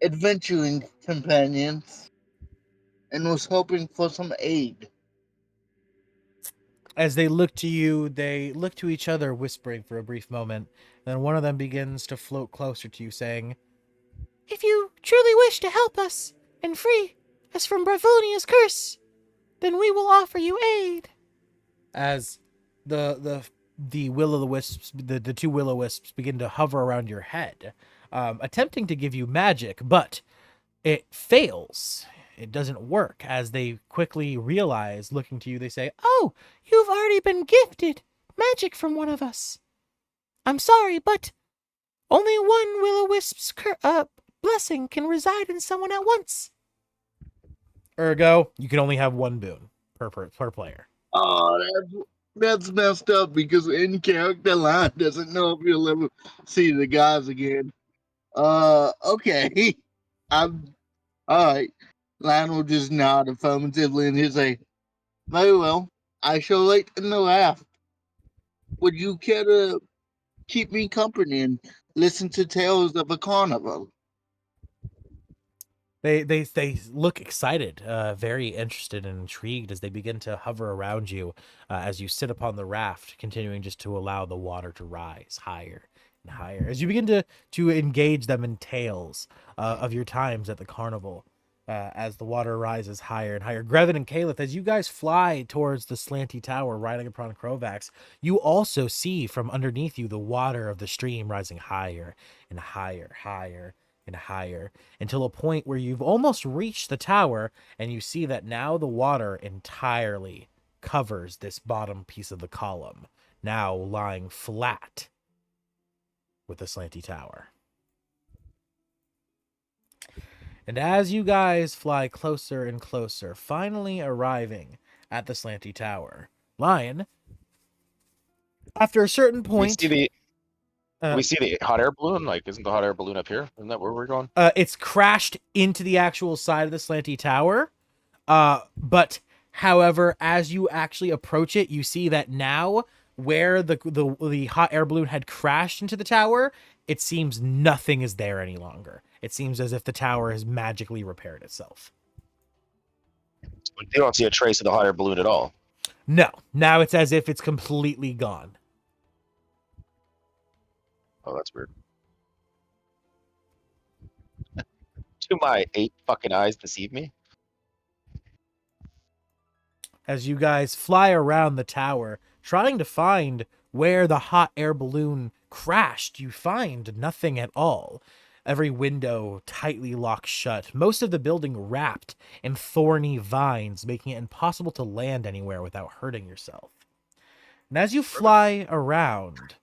adventuring companions and was hoping for some aid. As they look to you, they look to each other, whispering for a brief moment. Then one of them begins to float closer to you, saying, If you truly wish to help us and free us from Bravonia's curse, then we will offer you aid. as the will-o'-the-wisps, the 2 will-o'-wisps begin to hover around your head, attempting to give you magic, but it fails. It doesn't work. As they quickly realize, looking to you, they say, Oh, you've already been gifted magic from one of us. I'm sorry, but only one will-o'-wisp's blessing can reside in someone at once. ergo, you can only have 1 boon per player. Oh, that's messed up because in character line doesn't know if you'll ever see the guys again. Okay. I'm all right. Line will just nod affirmatively and he'll say, "Very well. I shall wait in the raft. Would you care to keep me company and listen to tales of a carnival?" They look excited, very interested and intrigued as they begin to hover around you as you sit upon the raft, continuing just to allow the water to rise higher and higher. As you begin to engage them in tales of your times at the carnival, as the water rises higher and higher. Grevin and Caliph, as you guys fly towards the slanty tower riding upon Krovax, you also see from underneath you the water of the stream rising higher and higher, higher and higher, until a point where you've almost reached the tower, and you see that now the water entirely covers this bottom piece of the column, now lying flat with the slanty tower. And as you guys fly closer and closer, finally arriving at the slanty tower, Lion, after a certain point, we see the hot air balloon. Like, isn't the hot air balloon up here? Isn't that where we're going? it's crashed into the actual side of the slanty tower. But however, as you actually approach it, you see that now where the hot air balloon had crashed into the tower, it seems nothing is there any longer. It seems as if the tower has magically repaired itself. You don't see a trace of the hot air balloon at all. No, now it's as if it's completely gone. Oh, that's weird. Do my 8 fucking eyes deceive me? As you guys fly around the tower, trying to find where the hot air balloon crashed, you find nothing at all. Every window tightly locked shut, most of the building wrapped in thorny vines, making it impossible to land anywhere without hurting yourself. And as you fly around,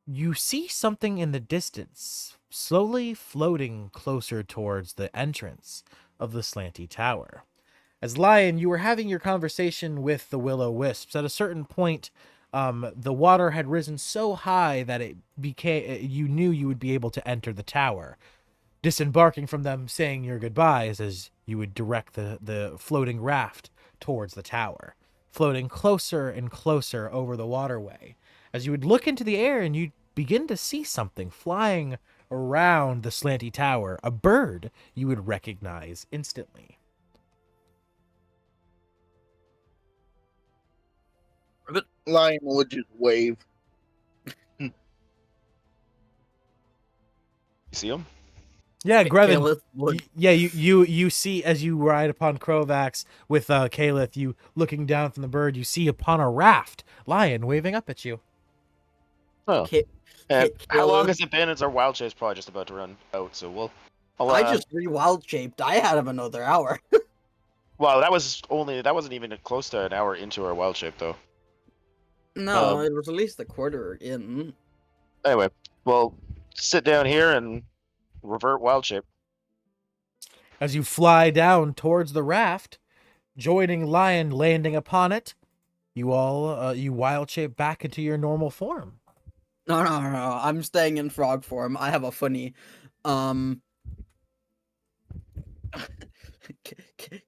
you see something in the distance, slowly floating closer towards the entrance of the slanty tower. As Lion, you were having your conversation with the will-o-wisps. At a certain point, the water had risen so high that it became, you knew you would be able to enter the tower. Disembarking from them, saying your goodbyes as you would direct the floating raft towards the tower, floating closer and closer over the waterway. As you would look into the air and you'd begin to see something flying around the slanty tower, a bird you would recognize instantly. Lion would just wave. You see him? Yeah, Grevin. Caliph would- You see as you ride upon Krovax with Caliph, you looking down from the bird, you see upon a raft Lion waving up at you. Oh. Ca- And Ca- how long Caliph- has it been? It's our wild shape's probably just about to run out, so I just re-wild shaped. I had him another hour. Well, that wasn't even close to an hour into our wild shape though. No, it was at least a quarter in. Anyway, well, sit down here and revert wild shape. As you fly down towards the raft, joining Lion landing upon it, you all you wild shape back into your normal form. No. I'm staying in frog form. I have a funny,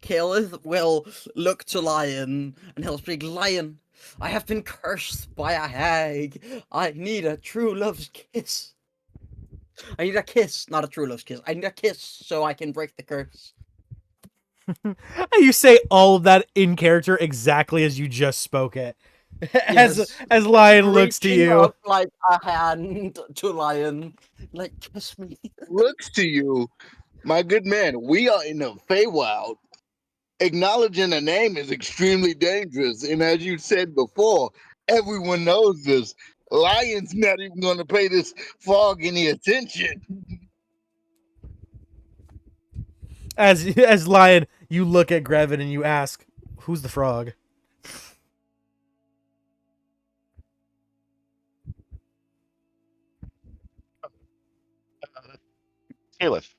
Caliph will look to Lion and he'll speak, Lion, I have been cursed by a hag. I need a true love's kiss. I need a kiss, not a true love's kiss. I need a kiss so I can break the curse. You say all of that in character exactly as you just spoke it. Yes. As Lion looks to Reaching you. up like a hand to Lion, like, kiss me. Looks to you, my good man. We are in the Feywild. Acknowledging a name is extremely dangerous, and as you said before, everyone knows this. Lion's not even going to pay this frog any attention. As Lion, you look at Grevin and you ask, "Who's the frog?" Caliph.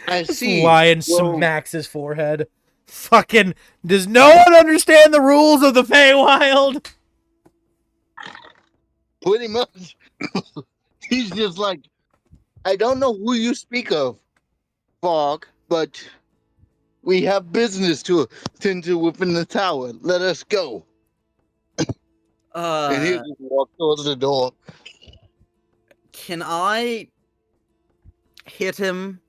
I see. Lion Well, smacks his forehead. Fucking, does no one understand the rules of the Feywild? pretty much. He's just like, I don't know who you speak of, frog, but we have business to attend to within the tower. Let us go. And he just walked towards the door. Can I hit him?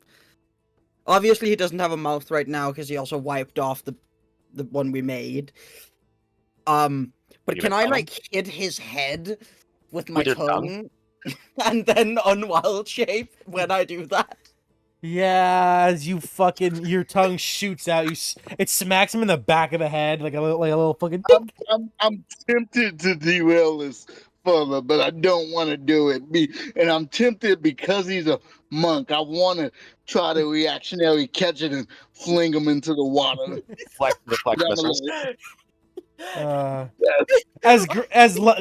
Obviously, he doesn't have a mouth right now because he also wiped off the one we made. But You can mean I tongue? like hit his head with my With your tongue? tongue? and then unwild shape when I do that. Yeah, as you fucking your tongue shoots out, it smacks him in the back of the head like a little fucking dink. I'm tempted to derail this further, but I don't want to do it. And I'm tempted because he's a monk. I want to try to reactionary catch it and fling him into the water. Deflect I'm a missiles.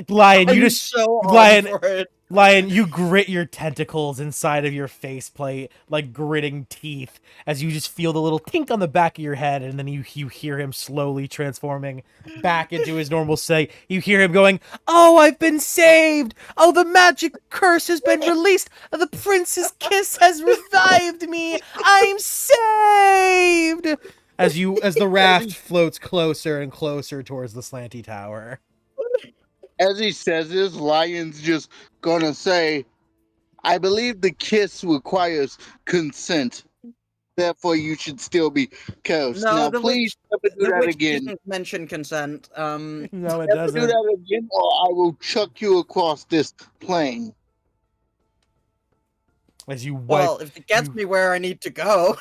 Lion, you I'm just so on Lion, for it. Lion, you grit your tentacles inside of your faceplate, like gritting teeth, as you just feel the little tink on the back of your head, and then you hear him slowly transforming back into his normal state. You hear him going, "Oh, I've been saved! Oh, the magic curse has been released! The prince's kiss has revived me! I'm saved!" As the raft floats closer and closer towards the slanty tower. As he says this, Lion's just gonna say, I believe the kiss requires consent. Therefore, you should still be cursed. No, Now, the please witch, never do the that witch again. doesn't mention consent. No, it Never do doesn't. that again, or I will chuck you across this plane. As you wipe, Well, if it gets me where I need to go.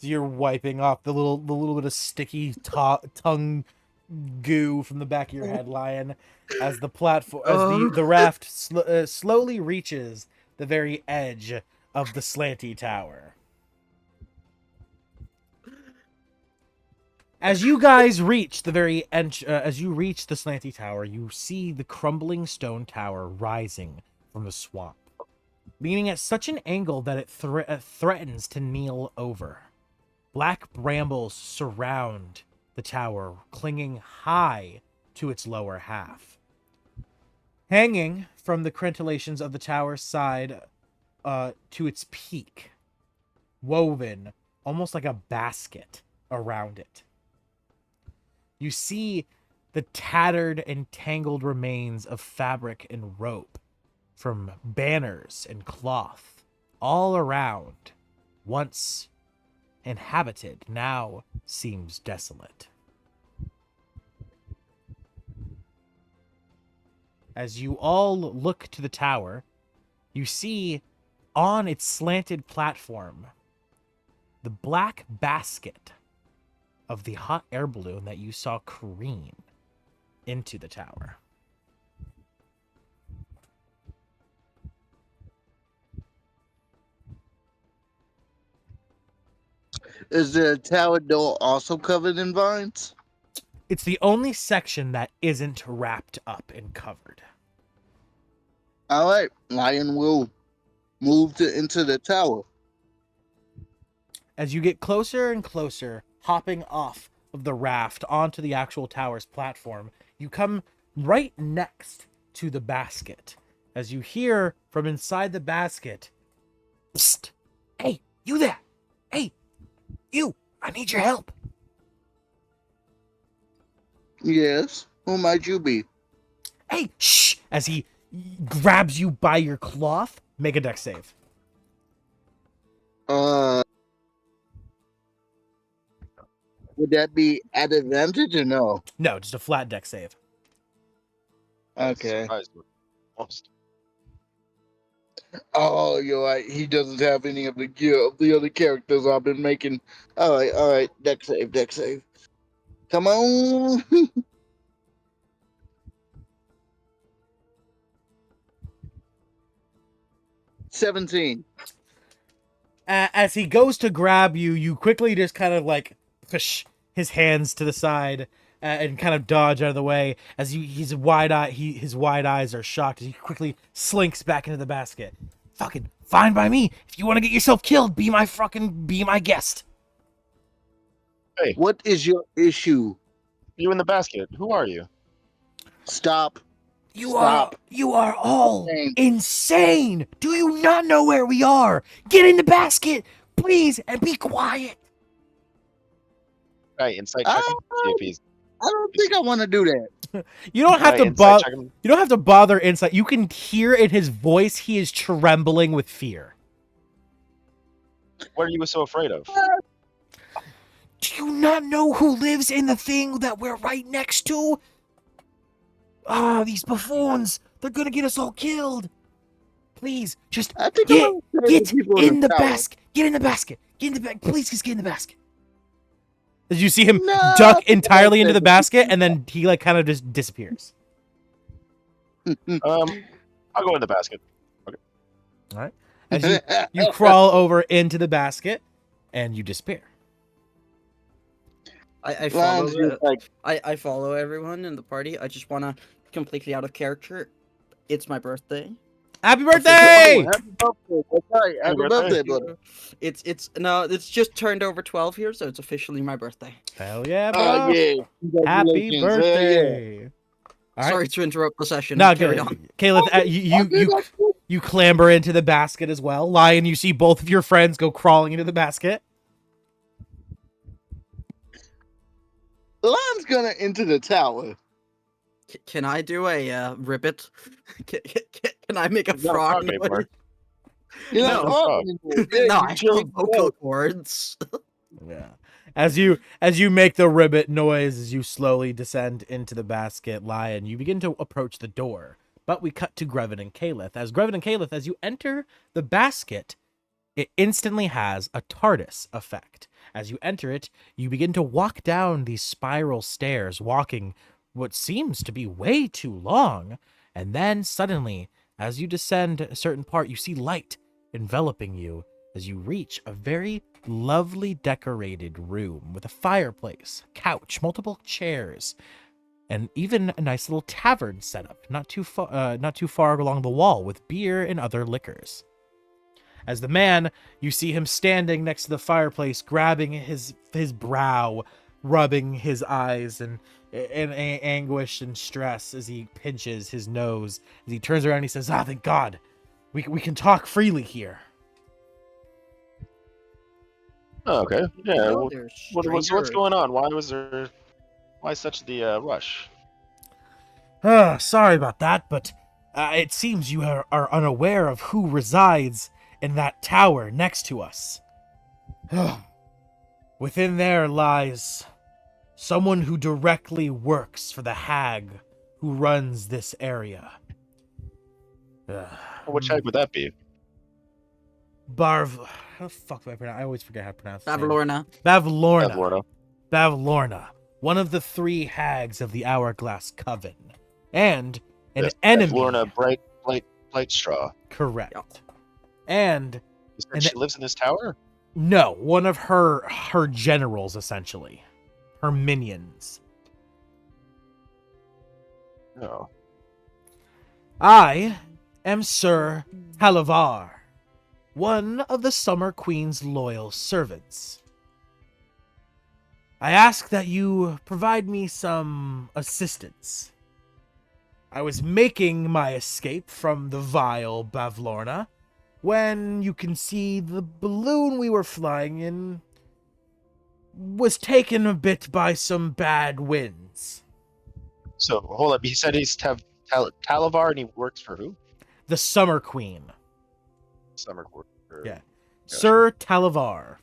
you're wiping off the little bit of sticky tongue goo from the back of your head, Lion, as the platform, as the raft slowly reaches the very edge of the slanty tower. As you guys reach the very as you reach the slanty tower, you see the crumbling stone tower rising from the swamp, leaning at such an angle that it threatens to kneel over. Black brambles surround the tower, clinging high to its lower half. Hanging from the crenellations of the tower's side to its peak, woven almost like a basket around it. You see the tattered and tangled remains of fabric and rope from banners and cloth all around, once inhabited, now seems desolate. As you all look to the tower, you see on its slanted platform the black basket of the hot air balloon that you saw careen into the tower. Is the tower door also covered in vines? It's the only section that isn't wrapped up and covered. All right, Lion will move into the tower. As you get closer and closer, hopping off of the raft onto the actual tower's platform, you come right next to the basket. As you hear from inside the basket, "Psst! Hey, you there! Hey, you! I need your help!" Yes, who might you be? "Hey, shh!" As he grabs you by your cloth, make a dex save. Would that be at advantage or no? No, just a flat dex save. Okay. Surprised. Almost. Oh, you're right. He doesn't have any of the gear of the other characters I've been making. All right. Deck save. Come on. 17. As he goes to grab you, you quickly just kind of like push his hands to the side and kind of dodge out of the way. As his wide eyes are shocked as he quickly slinks back into the basket. "Fucking fine by me. If you want to get yourself killed, be my guest." Hey, What is your issue? you in the basket. Who are you? Stop. You are all Insane. insane. Do you not know where we are? Get in the basket, please, and be quiet. Right, insight check him. See if he's. I don't think I want to do that. You don't have Right, to insight bother. check him. You don't have to bother insight. You can hear in his voice he is trembling with fear. What are you so afraid of? Do you not know who lives in the thing that we're right next to? Ah, these buffoons. They're gonna get us all killed. Please, just I think get, I'm gonna get save the people in the tower. basket. Get in the basket. Get in the bag. Please, just get in the basket. As you see him No, duck entirely into that's the basket, and then he like kind of just disappears. I'll go in the basket. All right. As you crawl over into the basket, and you disappear. I follow Lion's just like, I follow everyone in the party. I just wanna completely out of character. It's my birthday. Happy oh, birthday! happy birthday. That's right. Happy birthday. birthday, brother. It's just turned over 12 years, so it's officially my birthday. Hell yeah, bro! Oh, yeah. Happy Congratulations. birthday! All right. Sorry to interrupt the session. No, Carry good. on. Caleb, you clamber into the basket as well. Lion, you see both of your friends go crawling into the basket. Lion's gonna enter the tower. Can I do a ribbit? Can I make a Not a frog frog anymore. noise? You're No. not talking anymore. Yeah, No, you I chose have vocal cords. Yeah. As you make the ribbit noise as you slowly descend into the basket, Lion, you begin to approach the door. But we cut to Grevin and Caleth. As you enter the basket, it instantly has a TARDIS effect. As you enter it, you begin to walk down these spiral stairs, walking what seems to be way too long. And then suddenly, as you descend a certain part, you see light enveloping you as you reach a very lovely decorated room with a fireplace, couch, multiple chairs, and even a nice little tavern setup, not too far along the wall, with beer and other liquors. As the man, you see him standing next to the fireplace, grabbing his brow, rubbing his eyes in anguish and stress as he pinches his nose. As he turns around, he says, "Ah, thank God, we can talk freely here." Oh, okay. Yeah. Hello Well, there, what's stranger. going on? Why such the rush? Sorry about that, but it seems you are unaware of who resides in that tower next to us. Within there lies someone who directly works for the hag who runs this area. Which hag would that be? How the fuck do I pronounce? I always forget how to pronounce his name. Bavlorna. Bavlorna. Lorna. Bavlorna, one of the 3 hags of the Hourglass Coven, and an Yes, enemy. Lorna, bright straw. Correct. Yep. And You said And she lives in this tower? no, one of her generals, essentially, her minions. No. I am Sir Halavar, one of the Summer Queen's loyal servants. I ask that you provide me some assistance. I was making my escape from the vile Bavlorna when you can see the balloon we were flying in was taken a bit by some bad winds. So hold up. He said he's Talavar and he works for who? The Summer Queen. Summer Quarter. Yeah. Sir Talavar.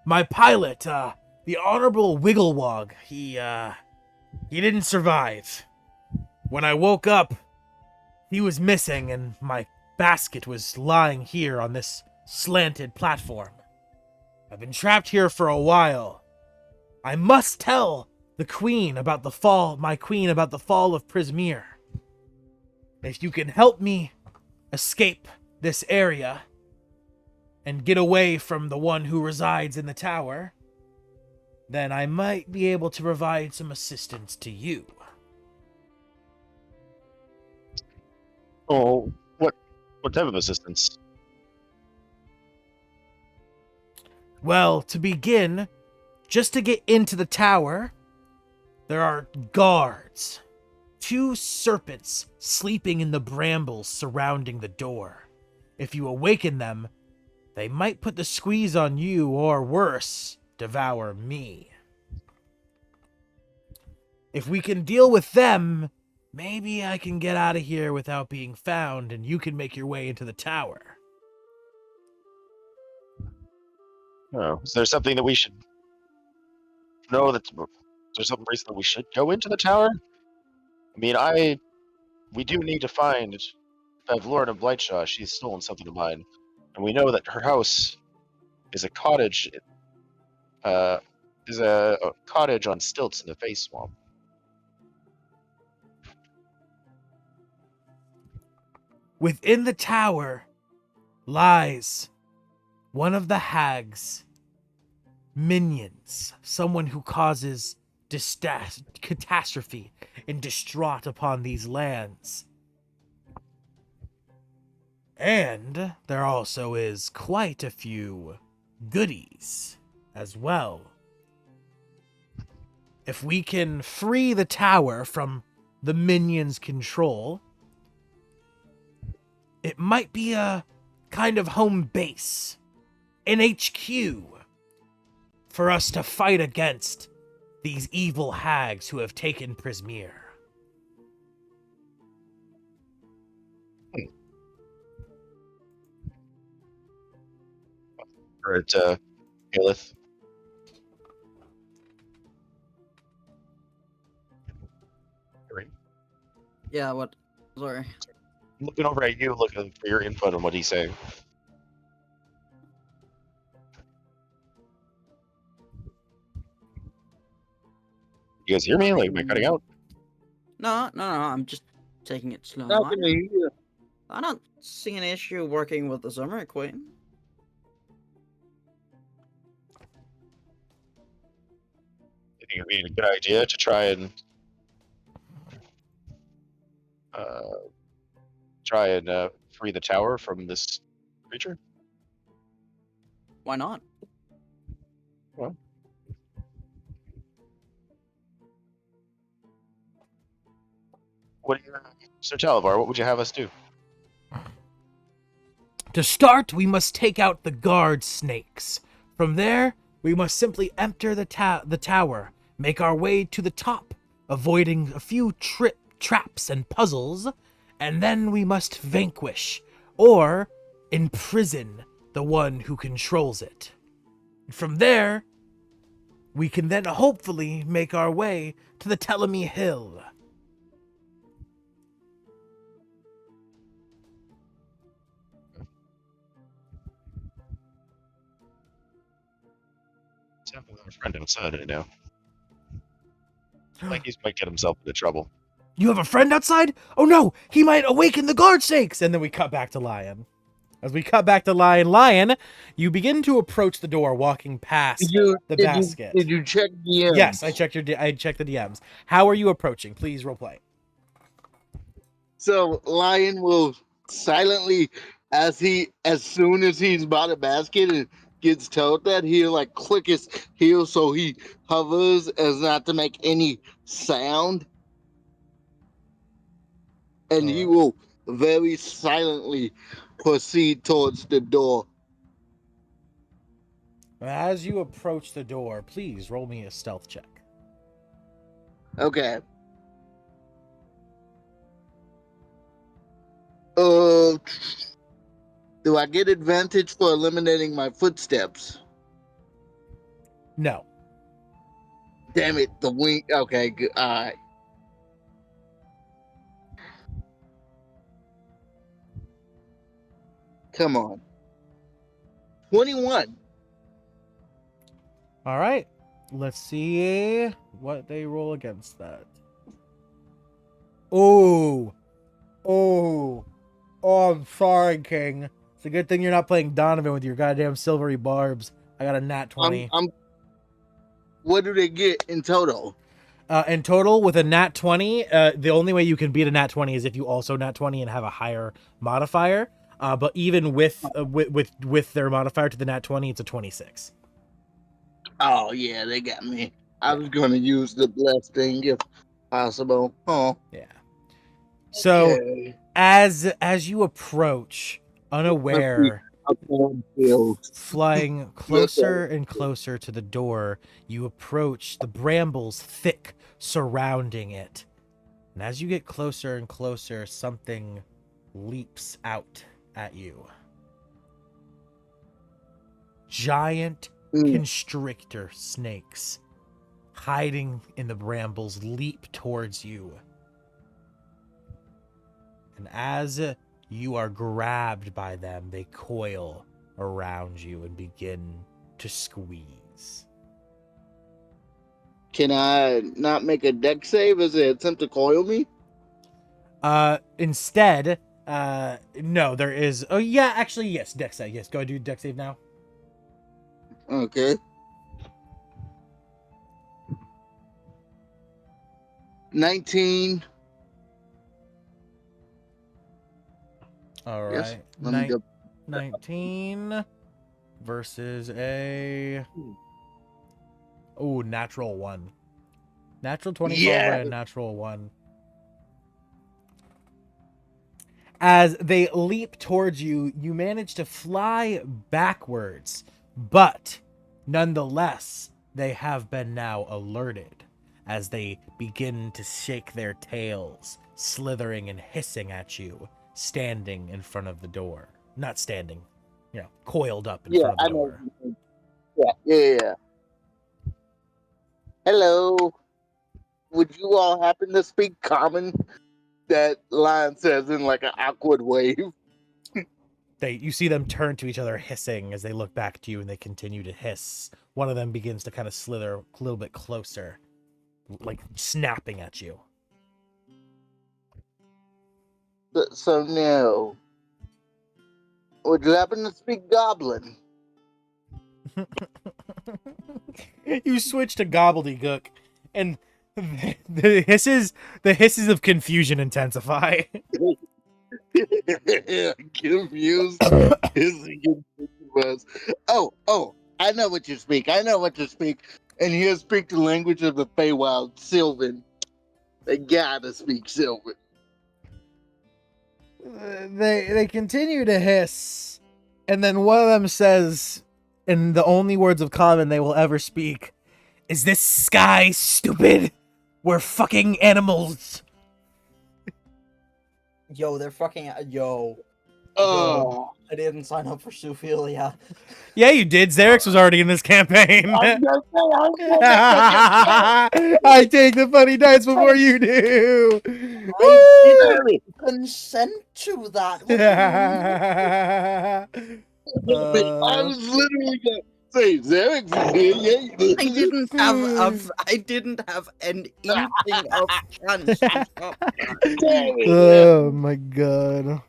My pilot, the Honorable Wigglewog, he didn't survive. When I woke up, he was missing and my basket was lying here on this slanted platform. I've been trapped here for a while. I must tell the queen about the fall, my queen about the fall of Prismere. If you can help me escape this area and get away from the one who resides in the tower, then I might be able to provide some assistance to you. Oh, what type of assistance? Well, to begin, just to get into the tower, there are guards. 2 serpents sleeping in the brambles surrounding the door. If you awaken them, they might put the squeeze on you, or worse, devour me. If we can deal with them, maybe I can get out of here without being found, and you can make your way into the tower. Oh, is there something that we should know? Is there some reason that we should go into the tower? I mean, we do need to find Bavlorna Blightshaw, she's stolen something of mine. And we know that her house is a cottage, is a cottage on stilts in the Face Swamp. Within the tower lies one of the hags' minions, someone who causes catastrophe and distraught upon these lands. And there also is quite a few goodies as well. If we can free the tower from the minions' control, it might be a kind of home base, an HQ, for us to fight against these evil hags who have taken Prismere. Or at Aelith. Yeah, what? Sorry. Looking over at you, looking for your input on what he's saying. You guys hear me? Like, am I cutting out? No, I'm just taking it slow. Not gonna hear you. I don't see an issue working with the Summer Queen. I think it'd be a good idea to try and free the tower from this creature. Why not? Well, what do you, Sir Talavar? What would you have us do? To start, we must take out the guard snakes. From there, we must simply enter the tower, make our way to the top, avoiding a few traps and puzzles, and then we must vanquish or imprison the one who controls it. From there, we can then hopefully make our way to the Telemy Hill. What's happening with our friend outside right now? Like he might get himself into trouble. You have a friend outside? Oh no, he might awaken the guard snakes! And then we cut back to Lion. As we cut back to Lion, you begin to approach the door, walking past the basket. Did you check DMs? Yes, I checked the DMs. How are you approaching? Please roleplay. So Lion will silently, as soon as he's by the basket and gets told that, he'll like click his heels so he hovers as not to make any sound. And he will very silently proceed towards the door. As you approach the door, please roll me a stealth check. Okay. Do I get advantage for eliminating my footsteps? No. Damn it, the wing. Okay, good. All right. Come on. 21. All right. Let's see what they roll against that. Oh, I'm sorry, King. It's a good thing you're not playing Donovan with your goddamn silvery barbs. I got a nat 20. What do they get in total? In total, with a nat 20, the only way you can beat a nat 20 is if you also nat 20 and have a higher modifier. But even with their modifier to the nat 20, it's a 26. Oh yeah, they got me. I was going to use the blessed thing if possible. Oh yeah. So okay. as you approach, unaware, flying closer and closer to the door, you approach the brambles thick surrounding it. And as you get closer and closer, something leaps out at you. Giant constrictor snakes hiding in the brambles leap towards you. And as you are grabbed by them. They coil around you and begin to squeeze. Can I not make a deck save as they attempt to coil me? Instead, no, there is. Oh, yeah, actually, yes, deck save. Yes, go ahead, do deck save now. Okay. 19. All right. Yes. Let me go. 19 versus a. Oh, natural 1. Natural 20 followed by a Yeah. natural 1. As they leap towards you, you manage to fly backwards, but nonetheless, they have been now alerted as they begin to shake their tails, slithering and hissing at you, standing in front of the door. Not standing, coiled up in Yeah, front of the I know. door. Yeah. Hello. Would you all happen to speak common? That line says in like an awkward wave. You see them turn to each other hissing as they look back to you, and they continue to hiss. One of them begins to kind of slither a little bit closer, like snapping at you. So no. Would you happen to speak goblin? You switch to gobbledygook, and the hisses of confusion intensify. Confused. Oh, I know what you speak. And he'll speak the language of the Feywild, Sylvan. They gotta speak Sylvan. They continue to hiss, and then one of them says, in the only words of common they will ever speak, "Is this sky stupid? We're fucking animals." Yo, they're fucking. Yo. Oh, I didn't sign up for zoophilia. Yeah, you did. Xerix was already in this campaign. I'm just I take the funny dice before you do. I didn't consent to that. What do you mean? I was literally gonna say Xerix is here. Yeah, I didn't have an inkling of chance to stop that. Damn it. Oh my god.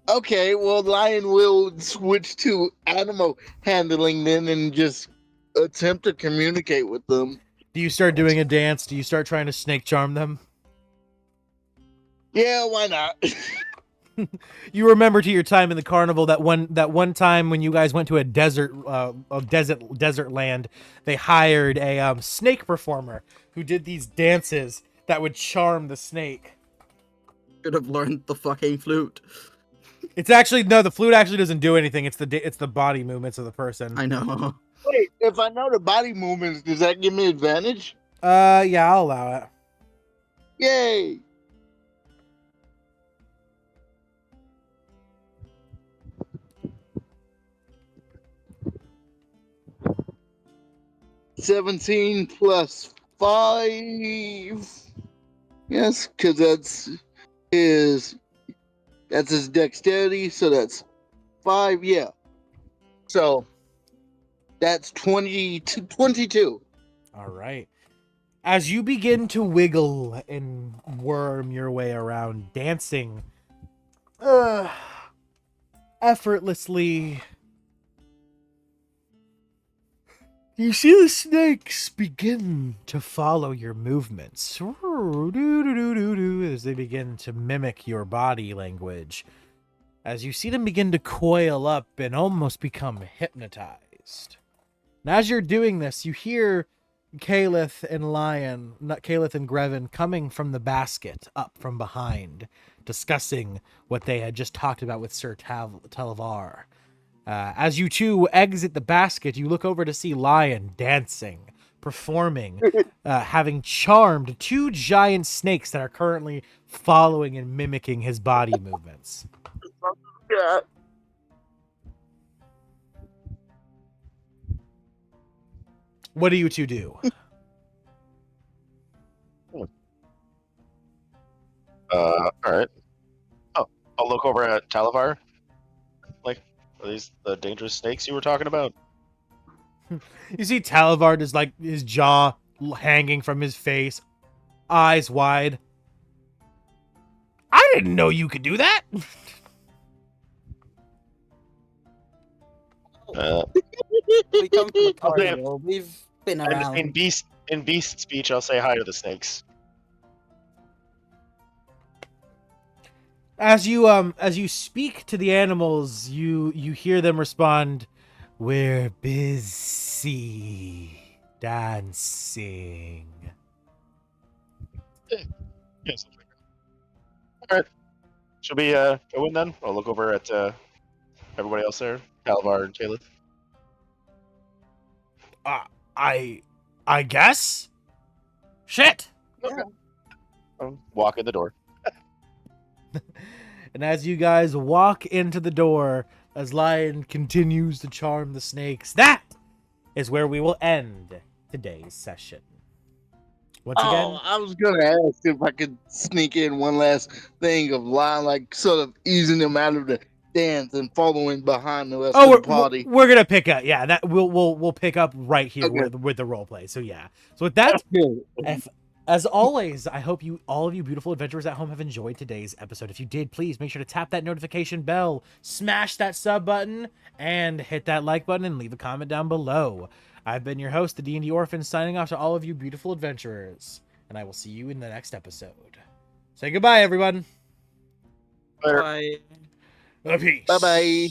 Okay, well, Lion will switch to animal handling then and just attempt to communicate with them. Do you start doing a dance? Do you start trying to snake charm them? Yeah, why not? You remember to your time in the carnival that one time when you guys went to a desert land, they hired a snake performer who did these dances that would charm the snake. Should have learned the fucking flute. It's actually no, the flute actually doesn't do anything. It's the body movements of the person. I know. Wait, if I know the body movements, does that give me advantage? Yeah, I'll allow it. Yay! $17 plus 5. Yes, because that's his dexterity, so that's 5. Yeah. So that's 22. All right. As you begin to wiggle and worm your way around, dancing effortlessly, you see the snakes begin to follow your movements as they begin to mimic your body language. As you see them begin to coil up and almost become hypnotized. And as you're doing this, you hear Caliph and Grevin coming from the basket up from behind, discussing what they had just talked about with Sir Talavar. As you two exit the basket, you look over to see Lion dancing, performing, having charmed 2 giant snakes that are currently following and mimicking his body movements. Yeah. What do you two do? All right. Talavar? Like, are these the dangerous snakes you were talking about? You see Talivard is like his jaw hanging from his face, eyes wide. I didn't know you could do that. We come from a I'll say- carnival. We've been around. In beast speech, I'll say hi to the snakes. As you speak to the animals, you hear them respond, "We're busy dancing." Yes. All right. Should we go in then? I'll look over at everybody else there, Talvar and Caleb. I guess. Shit. Walk in the door. And as you guys walk into the door, as Lion continues to charm the snakes, that is where we will end today's session. Once Oh, again, I was gonna ask if I could sneak in one last thing of Lion, like sort of easing them out of the dance and following behind the rest of the party. we're gonna pick up. Yeah, that we'll pick up right here Okay. with the role play. So yeah. So with that, as always, I hope all of you beautiful adventurers at home have enjoyed today's episode. If you did, please make sure to tap that notification bell, smash that sub button, and hit that like button and leave a comment down below. I've been your host, the D&D Orphan, signing off to all of you beautiful adventurers, and I will see you in the next episode. Say goodbye, everyone. Later. Bye. Peace. Bye-bye.